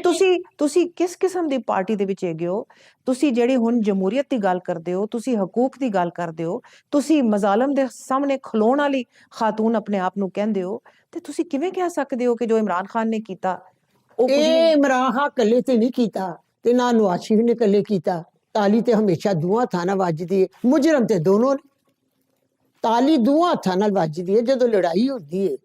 ਤੁਸੀਂ ਕਿਸ ਕਿਸਮ ਦੀ ਪਾਰਟੀ ਦੇ ਵਿੱਚ ਹੈਗੇ ਹੋ। ਤੁਸੀਂ ਜਿਹੜੀ ਹੁਣ ਜਮਹੂਰੀਅਤ ਦੀ ਗੱਲ ਕਰਦੇ ਹੋ, ਤੁਸੀਂ ਹਕੂਕ ਦੀ ਗੱਲ ਕਰਦੇ ਹੋ, ਤੁਸੀਂ ਮਜ਼ਾਲਮ ਦੇ ਸਾਹਮਣੇ ਖਲੋਣ ਵਾਲੀ ਖਾਤੂਨ ਆਪਣੇ ਆਪ ਨੂੰ ਕਹਿੰਦੇ ਹੋ, ਤੇ ਤੁਸੀਂ ਕਿਵੇਂ ਕਹਿ ਸਕਦੇ ਹੋ ਕਿ ਜੋ ਇਮਰਾਨ ਖਾਨ ਨੇ ਕੀਤਾ ਉਹ ਕੁਝ ਇਹ ਨਹੀਂ? ਇਮਰਾਨ ਖਾਨ ਇਕੱਲੇ ਤੇ ਨਹੀਂ ਕੀਤਾ ਤੇ ਨਾ ਨਵਾਜ਼ ਸ਼ਰੀਫ ਨੇ ਇਕੱਲੇ ਕੀਤਾ। ਤਾਲੀ ਤੇ ਹਮੇਸ਼ਾ ਦੋਹਾਂ ਹੱਥਾਂ ਨਾਲ ਵੱਜਦੀ ਹੈ, ਮੁਜਰਮ ਤੇ ਦੋਨੋਂ ਨੇ। ਤਾਲੀ ਦੋਹਾਂ ਹੱਥਾਂ ਨਾਲ ਵੱਜਦੀ ਹੈ, ਜਦੋਂ ਲੜਾਈ ਹੁੰਦੀ ਹੈ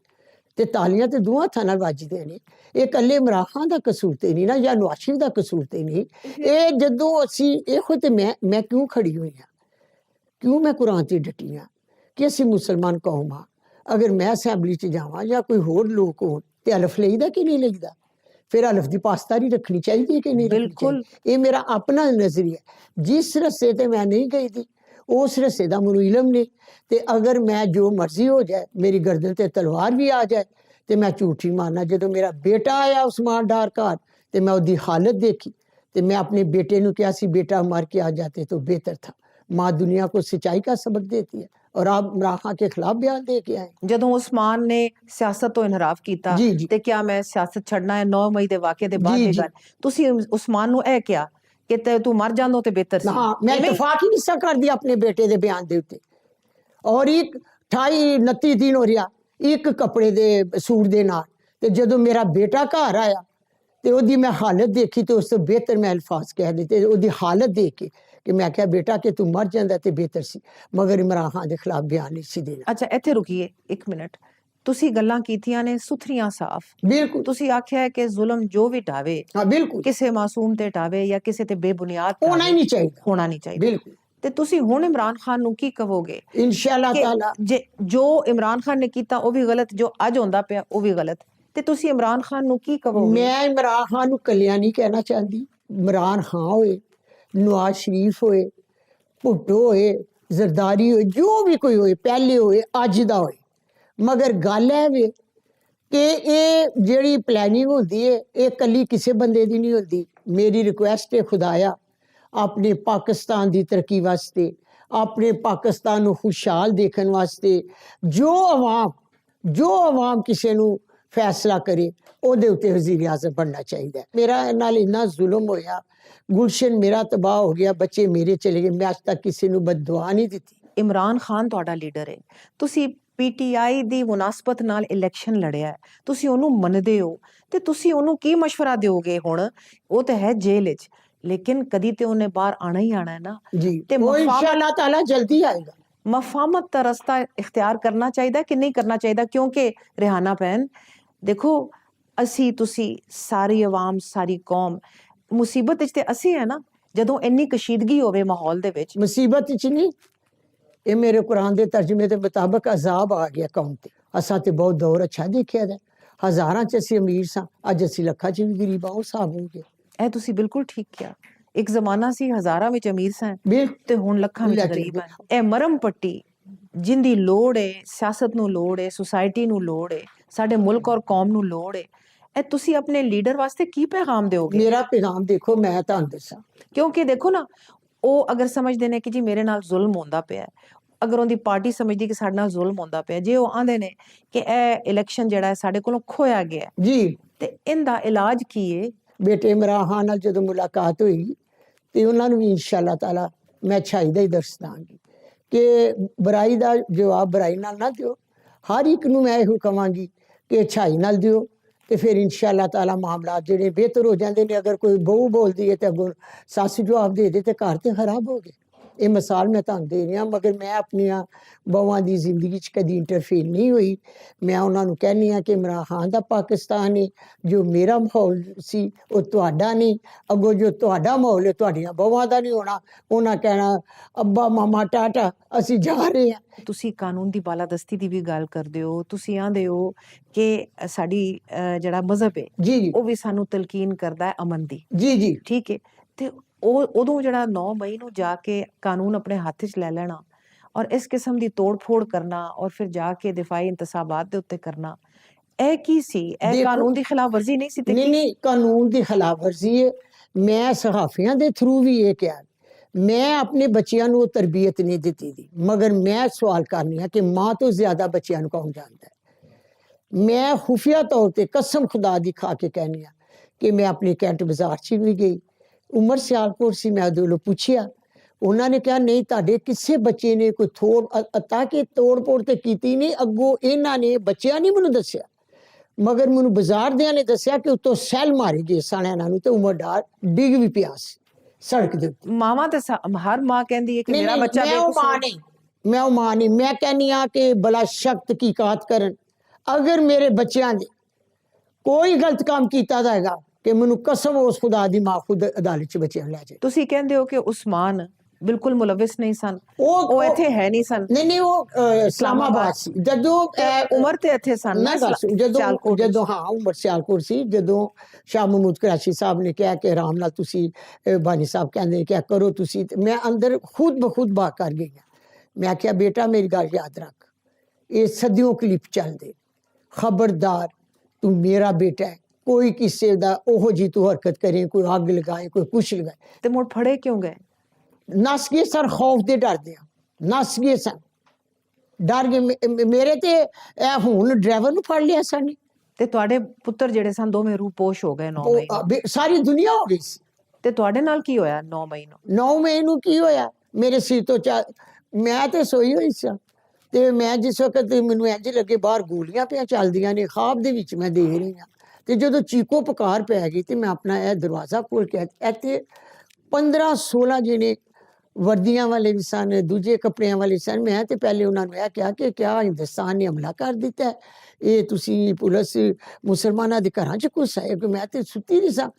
ਤੇ ਤਾਲੀਆਂ ਤੇ ਦੋਹਾਂ ਹੱਥਾਂ ਨਾਲ ਵੱਜਦੀਆਂ ਨੇ। ਇਹ ਇਕੱਲੇ ਇਮਰਾਨ ਖਾਨ ਦਾ ਕਸੂਰ ਤੇ ਨਹੀਂ ਨਾ, ਜਾਂ ਨਵਾਜ਼ ਸ਼ਰੀਫ ਦਾ ਕਸੂਰ ਤੇ ਨਹੀਂ। ਇਹ ਜਦੋਂ ਅਸੀਂ ਇਹੋ ਤੇ ਮੈਂ ਕਿਉਂ ਖੜੀ ਹੋਈ ਹਾਂ, ਕਿਉਂ ਮੈਂ ਕੁਰਾਨ ਤੇ ਡਟੀ ਹਾਂ ਕਿ ਅਸੀਂ ਮੁਸਲਮਾਨ ਕੌਮ ਹਾਂ। ਅਗਰ ਮੈਂ ਅਸੈਂਬਲੀ 'ਚ ਜਾਵਾਂ ਜਾਂ ਕੋਈ ਹੋਰ ਲੋਕ ਹੋਣ ਤੇ ਅਲਫ ਲਈਦਾ ਕਿ ਨਹੀਂ ਲਈਦਾ? ਫਿਰ ਅਲਫ ਦੀ ਪਾਸਦਾਰੀ ਰੱਖਣੀ ਚਾਹੀਦੀ ਹੈ ਕਿ ਨਹੀਂ ਰੱਖਣੀ ਬਿਲਕੁਲ। ਚਾਹੀਦੀ? ਇਹ ਮੇਰਾ ਆਪਣਾ ਨਜ਼ਰੀਆ। ਜਿਸ ਰਸਤੇ ਤੇ ਮੈਂ ਨਹੀਂ ਗਈ ਥੀ ਉਸ ਰਸਤੇ ਦਾ ਮੈਨੂੰ ਇਲਮ ਨਹੀਂ। ਤੇ ਅਗਰ ਮੈਂ ਜੋ ਮਰਜ਼ੀ ਹੋ ਜਾਏ, ਮੇਰੀ ਗਰਦਨ ਤੇ ਤਲਵਾਰ ਵੀ ਆ ਜਾਏ ਤੇ ਮੈਂ ਝੂਠੀ ਮਾਰਨਾ। ਜਦੋਂ ਮੇਰਾ ਬੇਟਾ ਆਇਆ ਉਸਮਾਨ ਡਾਰ ਘਰ ਤੇ ਮੈਂ ਉਹਦੀ ਹਾਲਤ ਦੇਖੀ ਤੇ मैं अपने बेटे ने कहा सी बेटा मर के आ जाते तो बेहतर था। माँ दुनिया को सच्चाई का सबक देती है और आप इमरान खान के खिलाफ बयान दे के आए। ਜਦੋਂ ਉਸਮਾਨ ਨੇ ਸਿਆਸਤ ਤੋਂ ਇਨਹਰਾਫ ਕੀਤਾ ਜੀ, ਜੀ। ਤੇ ਕਿਹਾ ਮੈਂ ਸਿਆਸਤ ਛੱਡਣਾ ਹੈ 9 ਮਈ ਦੇ ਵਾਕਿਏ ਦੇ ਬਾਅਦ ਜੀ, ਦੀ ਜੀ। ਗੱਲ, ਤੁਸੀਂ ਉਸਮਾਨ ਨੂੰ ਇਹ ਕਿਹਾ ਕਿ ਤੂੰ ਮਰ ਜਾਂਦਾ ਤੇ ਬਿਹਤਰ ਸੀ। हाँ मैं ਐਵੇਂ ਹੀ? इतफाक ही नहीं कर दिया अपने बेटे के बयान के उत्ते। और एक 28-29 दिन हो रहा एक कपड़े दे सूट दे नाल ते जदों मेरा बेटा घर आया ते ओदी मैं हालत देखी तो उस तो बेहतर मैं अल्फाज कह दिते। ओदी हालत देख के कि मैं क्या बेटा कि तू मर जांदा ते बेहतर सी, मगर इमरान खान के खिलाफ बयान नहीं सी देना। ਅੱਛਾ ਇੱਥੇ ਰੁਕੀਏ 1 ਮਿੰਟ। ਤੁਸੀਂ ਗੱਲਾਂ ਕੀਤੀਆਂ ਨੇ ਸੁਥਰੀਆਂ ਸਾਫ਼। बिल्कुल। ਤੁਸੀਂ ਆਖਿਆ ਹੈ ਕਿ ਜ਼ੁਲਮ ਜੋ ਵੀ ਢਾਵੇ हाँ बिल्कुल ਕਿਸੇ ਮਾਸੂਮ ਤੇ ਢਾਵੇ ਜਾਂ ਕਿਸੇ ਤੇ ਬੇਬੁਨਿਆਦ होना ਢਾਵੇ, ही नहीं चाहिए। ਹੋਣਾ ਨਹੀਂ ਚਾਹੀਦਾ। बिल्कुल ਤੇ ਤੁਸੀਂ ਹੁਣ ਇਮਰਾਨ ਖਾਨ ਨੂੰ ਕੀ ਕਹੋਗੇ इंशाअल्लाह ਕਿ ताला। ਜੋ ਇਮਰਾਨ ਖਾਨ ਨੇ ਕੀਤਾ ਉਹ ਵੀ ਗਲਤ, ਜੋ ਅੱਜ ਹੁੰਦਾ ਪਿਆ ਉਹ ਵੀ ਗਲਤ, ਤੇ ਤੁਸੀਂ ਇਮਰਾਨ ਖਾਨ ਨੂੰ ਕੀ ਕਹੋਗੇ? मैं इमरान खान नूं कलियां नहीं कहना चाहती। इमरान खान होए, नवाज शरीफ होए, भुट्टो होए, जरदारी होए, जो भी कोई होए, पहले होए अज दा होए, मगर गल है वे कि ये जेड़ी प्लैनिंग होती है ये कली किसी बंदे दी नहीं होती। मेरी रिक्वेस्ट है खुदाया अपने पाकिस्तान की तरक्की वास्ते, अपने पाकिस्तान नूं खुशहाल देखने वास्ते जो अवाम किसी नूं फैसला करे ਉਹਦੇ ਉੱਤੇ ਵਜ਼ੀਰ ਆਜ਼ਮ ਬਣਨਾ ਚਾਹੀਦਾ ਹੈ। ਮੇਰਾ ਨਾਲ ਇੰਨਾ ਜ਼ੁਲਮ ਹੋਇਆ, ਗੁਲਸ਼ਨ ਮੇਰਾ ਤਬਾਹ ਹੋ ਗਿਆ, ਬੱਚੇ ਮੇਰੇ ਚਲੇ ਗਏ, ਮੈਂ ਅੱਜ ਤੱਕ ਕਿਸੇ ਨੂੰ ਬਦਦੁਆ ਨਹੀਂ ਦਿੱਤੀ। ਇਮਰਾਨ ਖਾਨ ਤੁਹਾਡਾ ਲੀਡਰ ਹੈ, ਤੁਸੀਂ ਪੀਟੀਆਈ ਦੀ ਮੁਨਾਸਬਤ ਨਾਲ ਇਲੈਕਸ਼ਨ ਲੜਿਆ ਹੈ, ਤੁਸੀਂ ਉਹਨੂੰ ਮੰਨਦੇ ਹੋ ਤੇ ਤੁਸੀਂ ਉਹਨੂੰ ਕੀ ਮਸ਼ਵਰਾ ਦਿਓਗੇ? ਹੁਣ ਉਹ ਤਾਂ ਹੈ ਜੇਲ੍ਹ ਵਿੱਚ, ਲੇਕਿਨ ਕਦੀ ਤੇ ਉਹਨੇ ਬਾਹਰ ਆਣਾ ਹੀ ਆਣਾ ਹੈ ਨਾ। ਜੀ ਤੇ ਉਹ ਇਨਸ਼ਾਅੱਲਾ ਤਾਲਾ ਜਲਦੀ ਆਏਗਾ। ਮਫਾਹਮਤ ਦਾ ਰਸਤਾ ਇਖਤਿਆਰ ਕਰਨਾ ਚਾਹੀਦਾ ਕਿ ਨਹੀਂ ਕਰਨਾ ਚਾਹੀਦਾ? ਕਿਉਂਕਿ ਰਿਹਾਨਾ ਭੈਣ ਦੇਖੋ, ਅਸੀਂ ਤੁਸੀਂ ਸਾਰੀ ਆਵਾਮ ਸਾਰੀ ਕੌਮ ਮੁਸੀਬਤ ਵਿੱਚ ਤੇ ਅਸੀਂ ਹੈ ਨਾ। ਜਦੋਂ ਇੰਨੀ ਕਸ਼ੀਦਗੀ ਹੋਵੇ ਮਾਹੌਲ ਦੇ ਵਿੱਚ, ਮੁਸੀਬਤ ਚ ਨਹੀਂ, ਇਹ ਮੇਰੇ ਕੁਰਾਨ ਦੇ ਤਰਜਮੇ ਦੇ ਮੁਤਾਬਕ ਅਜ਼ਾਬ ਆ ਗਿਆ ਕੌਮ ਤੇ। ਅਸਾਂ ਤੇ ਬਹੁਤ ਦੌਰ ਅੱਛਾ ਦੇਖਿਆ ਦਾ, ਹਜ਼ਾਰਾਂ ਚ ਅਸੀਂ ਅਮੀਰ ਸਾਂ, ਅੱਜ ਅਸੀਂ ਲੱਖਾਂ ਚ ਵੀ ਗਰੀਬ ਆ, ਉਹ ਹਿਸਾਬ ਹੋ ਗਿਆ। ਇਹ ਤੁਸੀਂ ਬਿਲਕੁਲ ਠੀਕ ਕਿਹਾ। ਇੱਕ ਜ਼ਮਾਨਾ ਸੀ ਹਜ਼ਾਰਾਂ ਵਿੱਚ ਅਮੀਰ ਸਨ ਬਿਲਕੁਲ ਤੇ ਹੁਣ ਲੱਖਾਂ ਵਿੱਚ ਗਰੀਬ ਹਨ। ਇਹ ਮਰਮ ਪੱਟੀ ਜਿੰਦੀ ਲੋੜ ਹੈ, ਸਿਆਸਤ ਨੂੰ ਲੋੜ ਹੈ, ਸੁਸਾਇਟੀ ਨੂੰ ਲੋੜ ਹੈ, ਸਾਡੇ ਮੁਲਕ ਔਰ ਕੌਮ ਨੂੰ ਲੋੜ ਹੈ। ਇਹ ਤੁਸੀਂ ਆਪਣੇ ਲੀਡਰ ਵਾਸਤੇ ਕੀ ਪੈਗਾਮ ਦਿਓਗੇ? ਮੇਰਾ ਪੈਗਾਮ ਦੇਖੋ, ਮੈਂ ਤੁਹਾਨੂੰ ਦੱਸਾਂ, ਕਿਉਂਕਿ ਦੇਖੋ ਨਾ, ਉਹ ਅਗਰ ਸਮਝਦੇ ਨੇ ਕਿ ਜੀ ਮੇਰੇ ਨਾਲ ਜ਼ੁਲਮ ਹੁੰਦਾ ਪਿਆ, ਅਗਰ ਉਹਦੀ ਪਾਰਟੀ ਸਮਝਦੀ ਕਿ ਸਾਡੇ ਨਾਲ ਜ਼ੁਲਮ ਹੁੰਦਾ ਪਿਆ, ਜੇ ਉਹ ਆਂਦੇ ਨੇ ਕਿ ਇਹ ਇਲੈਕਸ਼ਨ ਜਿਹੜਾ ਹੈ ਸਾਡੇ ਕੋਲੋਂ ਖੋਇਆ ਗਿਆ ਜੀ ਤੇ ਇਹਦਾ ਇਲਾਜ ਕੀ ਹੈ? ਬੇਟੇ ਇਮਰਾਨ ਖਾਨ ਨਾਲ ਜਦੋਂ ਮੁਲਾਕਾਤ ਹੋਈ ਤੇ ਉਹਨਾਂ ਨੂੰ ਵੀ ਇਨਸ਼ਾਅੱਲਾ ਤਾਲਾ ਮੈਂ ਅੱਛਾਈ ਦਾ ਹੀ ਦਰਸ ਦਾਂਗੀ ਕਿ ਬੁਰਾਈ ਦਾ ਜਵਾਬ ਬੁਰਾਈ ਨਾਲ ਨਾ ਦਿਓ। ਹਰ ਇੱਕ ਨੂੰ ਮੈਂ ਇਹੋ ਕਹਾਂਗੀ ਕਿ ਅੱਛਾਈ ਨਾਲ ਦਿਓ ਤੇ ਫਿਰ ਇਨਸ਼ਾਅੱਲਾ ਤਾਲਾ ਮਾਮਲਾਤ ਜਿਹੜੇ ਬਿਹਤਰ ਹੋ ਜਾਂਦੇ ਨੇ। ਅਗਰ ਕੋਈ ਬਹੂ ਬੋਲਦੀ ਹੈ ਤੇ ਅੱਗੋਂ ਸੱਸ ਜਵਾਬ ਦੇ ਦੇ ਤੇ ਘਰ ਤੇ ਖਰਾਬ ਹੋ ਗਏ। ਇਹ ਮਿਸਾਲ ਮੈਂ ਤੁਹਾਨੂੰ ਦੇ ਰਿਹਾ, ਮਗਰ ਮੈਂ ਆਪਣੀਆਂ ਬਹੂਆਂ ਦੀ ਜ਼ਿੰਦਗੀ 'ਚ ਕਦੀ ਇੰਟਰਫੇਰ ਨਹੀਂ ਹੋਈ। ਮੈਂ ਉਹਨਾਂ ਨੂੰ ਕਹਿੰਦੀ ਹਾਂ ਕਿ ਇਮਰਾਨ ਖਾਨ ਦਾ ਪਾਕਿਸਤਾਨ ਹੈ, ਜੋ ਮੇਰਾ ਮਾਹੌਲ ਸੀ ਉਹ ਤੁਹਾਡਾ ਨਹੀਂ, ਅੱਗੋਂ ਜੋ ਤੁਹਾਡਾ ਮਾਹੌਲ ਹੈ ਤੁਹਾਡੀਆਂ ਬਹੂਆਂ ਦਾ ਨਹੀਂ ਹੋਣਾ। ਉਹਨਾਂ ਕਹਿਣਾ ਅੱਬਾ ਮਾਮਾ ਟਾਟਾ ਅਸੀਂ ਜਾ ਰਹੇ ਹਾਂ। ਤੁਸੀਂ ਕਾਨੂੰਨ ਦੀ ਬਾਲਾਦਸਤੀ ਦੀ ਵੀ ਗੱਲ ਕਰਦੇ ਹੋ, ਤੁਸੀਂ ਆਂਦੇ ਹੋ ਕਿ ਸਾਡੀ ਜਿਹੜਾ ਮਜ਼ਹਬ ਹੈ ਜੀ ਜੀ ਉਹ ਵੀ ਸਾਨੂੰ ਤਲਕੀਨ ਕਰਦਾ ਹੈ ਅਮਨ ਦੀ, ਜੀ ਜੀ ਠੀਕ ਹੈ। ਤੇ ਉਹ ਉਦੋਂ ਜਿਹੜਾ 9 ਮਈ ਨੂੰ ਜਾ ਕੇ ਕਾਨੂੰਨ ਆਪਣੇ ਹੱਥ 'ਚ ਲੈ ਲੈਣਾ ਔਰ ਇਸ ਕਿਸਮ ਦੀ ਤੋੜ ਫੋੜ ਕਰਨਾ ਔਰ ਫਿਰ ਜਾ ਕੇ ਦਿਫਾਈ ਇੰਤਸਾਬਾਤ ਦੇ ਉੱਤੇ ਕਰਨਾ, ਇਹ ਕੀ ਸੀ? ਇਹ ਦੇਖੋ, ਕਾਨੂੰਨ ਦੀ ਖਿਲਾਫ ਵਰਜ਼ੀ ਨਹੀਂ ਸੀ ਤੇ ਨਹੀਂ ਕੀ? ਨਹੀਂ ਕਾਨੂੰਨ ਦੀ ਖਿਲਾਫ ਵਰਜ਼ੀ ਹੈ। ਮੈਂ ਸਹਾਫੀਆਂ ਦੇ ਥਰੂ ਵੀ ਇਹ ਕਿਹਾ, ਮੈਂ ਆਪਣੇ ਬੱਚਿਆਂ ਨੂੰ ਉਹ ਤਰਬੀਅਤ ਨਹੀਂ ਦਿੱਤੀ ਦੀ, ਮਗਰ ਮੈਂ ਸਵਾਲ ਕਰਨੀ ਆ ਕਿ ਮਾਂ ਤੋਂ ਜ਼ਿਆਦਾ ਬੱਚਿਆਂ ਨੂੰ ਕੌਣ ਜਾਣਦਾ ਹੈ। ਮੈਂ ਖੁਫੀਆ ਤੌਰ ਤੇ ਕਸਮ ਖੁਦਾ ਦੀ ਖਾ ਕੇ ਕਹਿੰਦੀ ਆ ਕਿ ਮੈਂ ਆਪਣੇ ਕੈਂਟ ਬਾਜ਼ਾਰ 'ਚ ਵੀ ਗਈ, ਉਮਰ ਸਿਆਲਕੋਟ ਸੀ, ਮੈਂ ਉਹਦੇ ਕੋਲੋਂ ਪੁੱਛਿਆ, ਉਹਨਾਂ ਨੇ ਕਿਹਾ ਨਹੀਂ ਤੁਹਾਡੇ ਕਿਸੇ ਬੱਚੇ ਨੇ ਕੋਈ ਤਾਂ ਕਿ ਤੋੜ-ਪੋੜ ਤੇ ਕੀਤੀ ਨਹੀਂ, ਅੱਗੋਂ ਇਹਨਾਂ ਨੇ ਬੱਚਿਆਂ ਨਹੀਂ ਮੈਨੂੰ ਦੱਸਿਆ, ਮਗਰ ਮੈਨੂੰ ਬਾਜ਼ਾਰ ਦਿਆਂ ਨੇ ਦੱਸਿਆ ਕਿ ਉੱਤੋਂ ਸੈੱਲ ਮਾਰੇ ਗਏ ਸਨ ਇਹਨਾਂ ਨੂੰ ਤੇ ਉਮਰਦਾਰ ਡਿੱਗ ਵੀ ਪਿਆ ਸੀ ਸੜਕ ਦੇ ਉੱਤੇ। ਮਾਵਾਂ ਤੇ ਹਰ ਮਾਂ ਕਹਿੰਦੀ ਹੈ ਕਿ ਨਹੀਂ ਮੇਰਾ ਨਹੀਂ, ਬੱਚਾ ਮੈਂ ਉਹ ਮਾਂ ਬੇਕਸੂਰ। ਨਹੀਂ, ਮੈਂ ਉਹ ਮਾਂ ਨਹੀਂ, ਮੈਂ ਕਹਿੰਦੀ ਹਾਂ ਕਿ ਬਲਾ ਸ਼ਕ ਤਹਿਕੀਕਾਤ ਕਰਨ, ਅਗਰ ਮੇਰੇ ਬੱਚਿਆਂ ਦੇ ਕੋਈ ਗਲਤ ਕੰਮ ਕੀਤਾ ਜਾਏਗਾ ਕਿ ਮੈਨੂੰ ਕਸਮ ਉਸ ਖੁਦਾ ਦੀ ਮਾਂ ਖੁਦ ਅਦਾਲਤ 'ਚ ਬੱਚਿਆਂ ਨੂੰ ਲੈ ਜਾਏ। ਤੁਸੀਂ ਕਹਿੰਦੇ ਹੋ ਕਿ ਉਸਮਾਨ ਬਿਲਕੁਲ ਮੁਲਵਿਸ ਨਹੀਂ ਸਨ, ਉਹ ਇੱਥੇ ਹੈ ਨਹੀਂ ਸਨ। ਨਹੀਂ ਉਹ ਇਸਲਾਮਾਬਾਦ ਸੀ ਜਦੋਂ ਉਮਰ ਤੇ ਇੱਥੇ ਸਨ ਨਾ, ਜਦੋਂ ਜਦੋਂ ਹਾਂ ਉਮਰ ਸਿਆਲਕੋਟ ਸੀ, ਜਦੋਂ ਸ਼ਾਹ ਮਹਿਮੂਦ ਕਰਾਚੀ ਸਾਹਿਬ ਨੇ ਕਿਹਾ ਕਿ ਆਰਾਮ ਨਾਲ ਤੁਸੀਂ ਬਾਨੀ ਸਾਹਿਬ ਕਹਿੰਦੇ ਕਿਆ ਕਰੋ ਤੁਸੀਂ, ਮੈਂ ਅੰਦਰ ਖੁਦ ਬਖੁਦ ਬਾਤ ਕਰ ਗਈ। ਮੈਂ ਕਿਹਾ ਬੇਟਾ ਮੇਰੀ ਗੱਲ ਯਾਦ ਰੱਖ, ਇਹ ਸदियों ਕਲਿੱਪ ਚੱਲਦੇ, ਖਬਰਦਾਰ ਤੂੰ ਮੇਰਾ ਬੇਟਾ ਹੈ, ਕੋਈ ਕਿਸੇ ਦਾ ਉਹੋ ਜੀ ਤੂੰ ਹਰਕਤ ਕਰੇ, ਕੋਈ ਅੱਗ ਲਗਾਏ, ਕੋਈ ਕੁਛ ਲਗਾਏ। ਤੇ ਮੁੜ ਫੜੇ ਕਿਉਂ ਗਏ? ਨਸ ਗਏ ਸਨ, ਖੌਫ ਦੇ ਡਰਦੇ ਆ ਨਸ ਗਏ ਸਨ, ਡਰ ਗਏ ਮੇਰੇ ਤੇ ਇਹ ਹੁਣ ਡਰਾਈਵਰ ਨੂੰ ਫੜ ਲਿਆ ਸਨ। ਤੇ ਤੁਹਾਡੇ ਪੁੱਤਰ ਜਿਹੜੇ ਸਨ ਦੋਵੇਂ ਰੂਪੋਸ਼ ਹੋ ਗਏ 9 ਮਈ ਨੂੰ, ਸਾਰੀ ਦੁਨੀਆ ਹੋ ਗਈ ਸੀ। ਤੇ ਤੁਹਾਡੇ ਨਾਲ ਕੀ ਹੋਇਆ 9 ਮਈ ਨੂੰ? 9 ਮਈ ਨੂੰ ਕੀ ਹੋਇਆ, ਮੇਰੇ ਸਿਰ ਤੋਂ ਮੈਂ ਤੇ ਸੋਈ ਹੋਈ ਸਾਂ ਤੇ ਮੈਂ ਜਿਸ ਵਕਤ ਮੈਨੂੰ ਇੰਝ ਲੱਗੇ ਬਾਹਰ ਗੋਲੀਆਂ ਪਿਆ ਚੱਲਦੀਆਂ ਨੇ, ਖਾਬ ਦੇ ਵਿੱਚ ਮੈਂ ਦੇਖ ਰਹੀ ਹਾਂ, ਤੇ ਜਦੋਂ ਚੀਕੋ ਪੁਕਾਰ ਪੈ ਗਈ ਤੇ ਮੈਂ ਆਪਣਾ ਇਹ ਦਰਵਾਜ਼ਾ ਖੋਲ ਕੇ, ਇੱਥੇ 15-16 ਜਿਹਨੇ ਵਰਦੀਆਂ ਵਾਲੇ ਵੀ ਸਨ, ਦੂਜੇ ਕੱਪੜਿਆਂ ਵਾਲੇ ਸਨ। ਮੈਂ ਤੇ ਪਹਿਲੇ ਉਹਨਾਂ ਨੂੰ ਇਹ ਕਿਹਾ ਕਿ ਕਿਆ ਹਿੰਦੁਸਤਾਨ ਨੇ ਹਮਲਾ ਕਰ ਦਿੱਤਾ ਹੈ, ਇਹ ਤੁਸੀਂ ਪੁਲਿਸ ਮੁਸਲਮਾਨਾਂ ਦੇ ਘਰਾਂ 'ਚ ਘੁਸ ਆਏ? ਕਿ ਮੈਂ ਤੇ ਸੁੱਤੀ ਨਹੀਂ ਸਾਂ,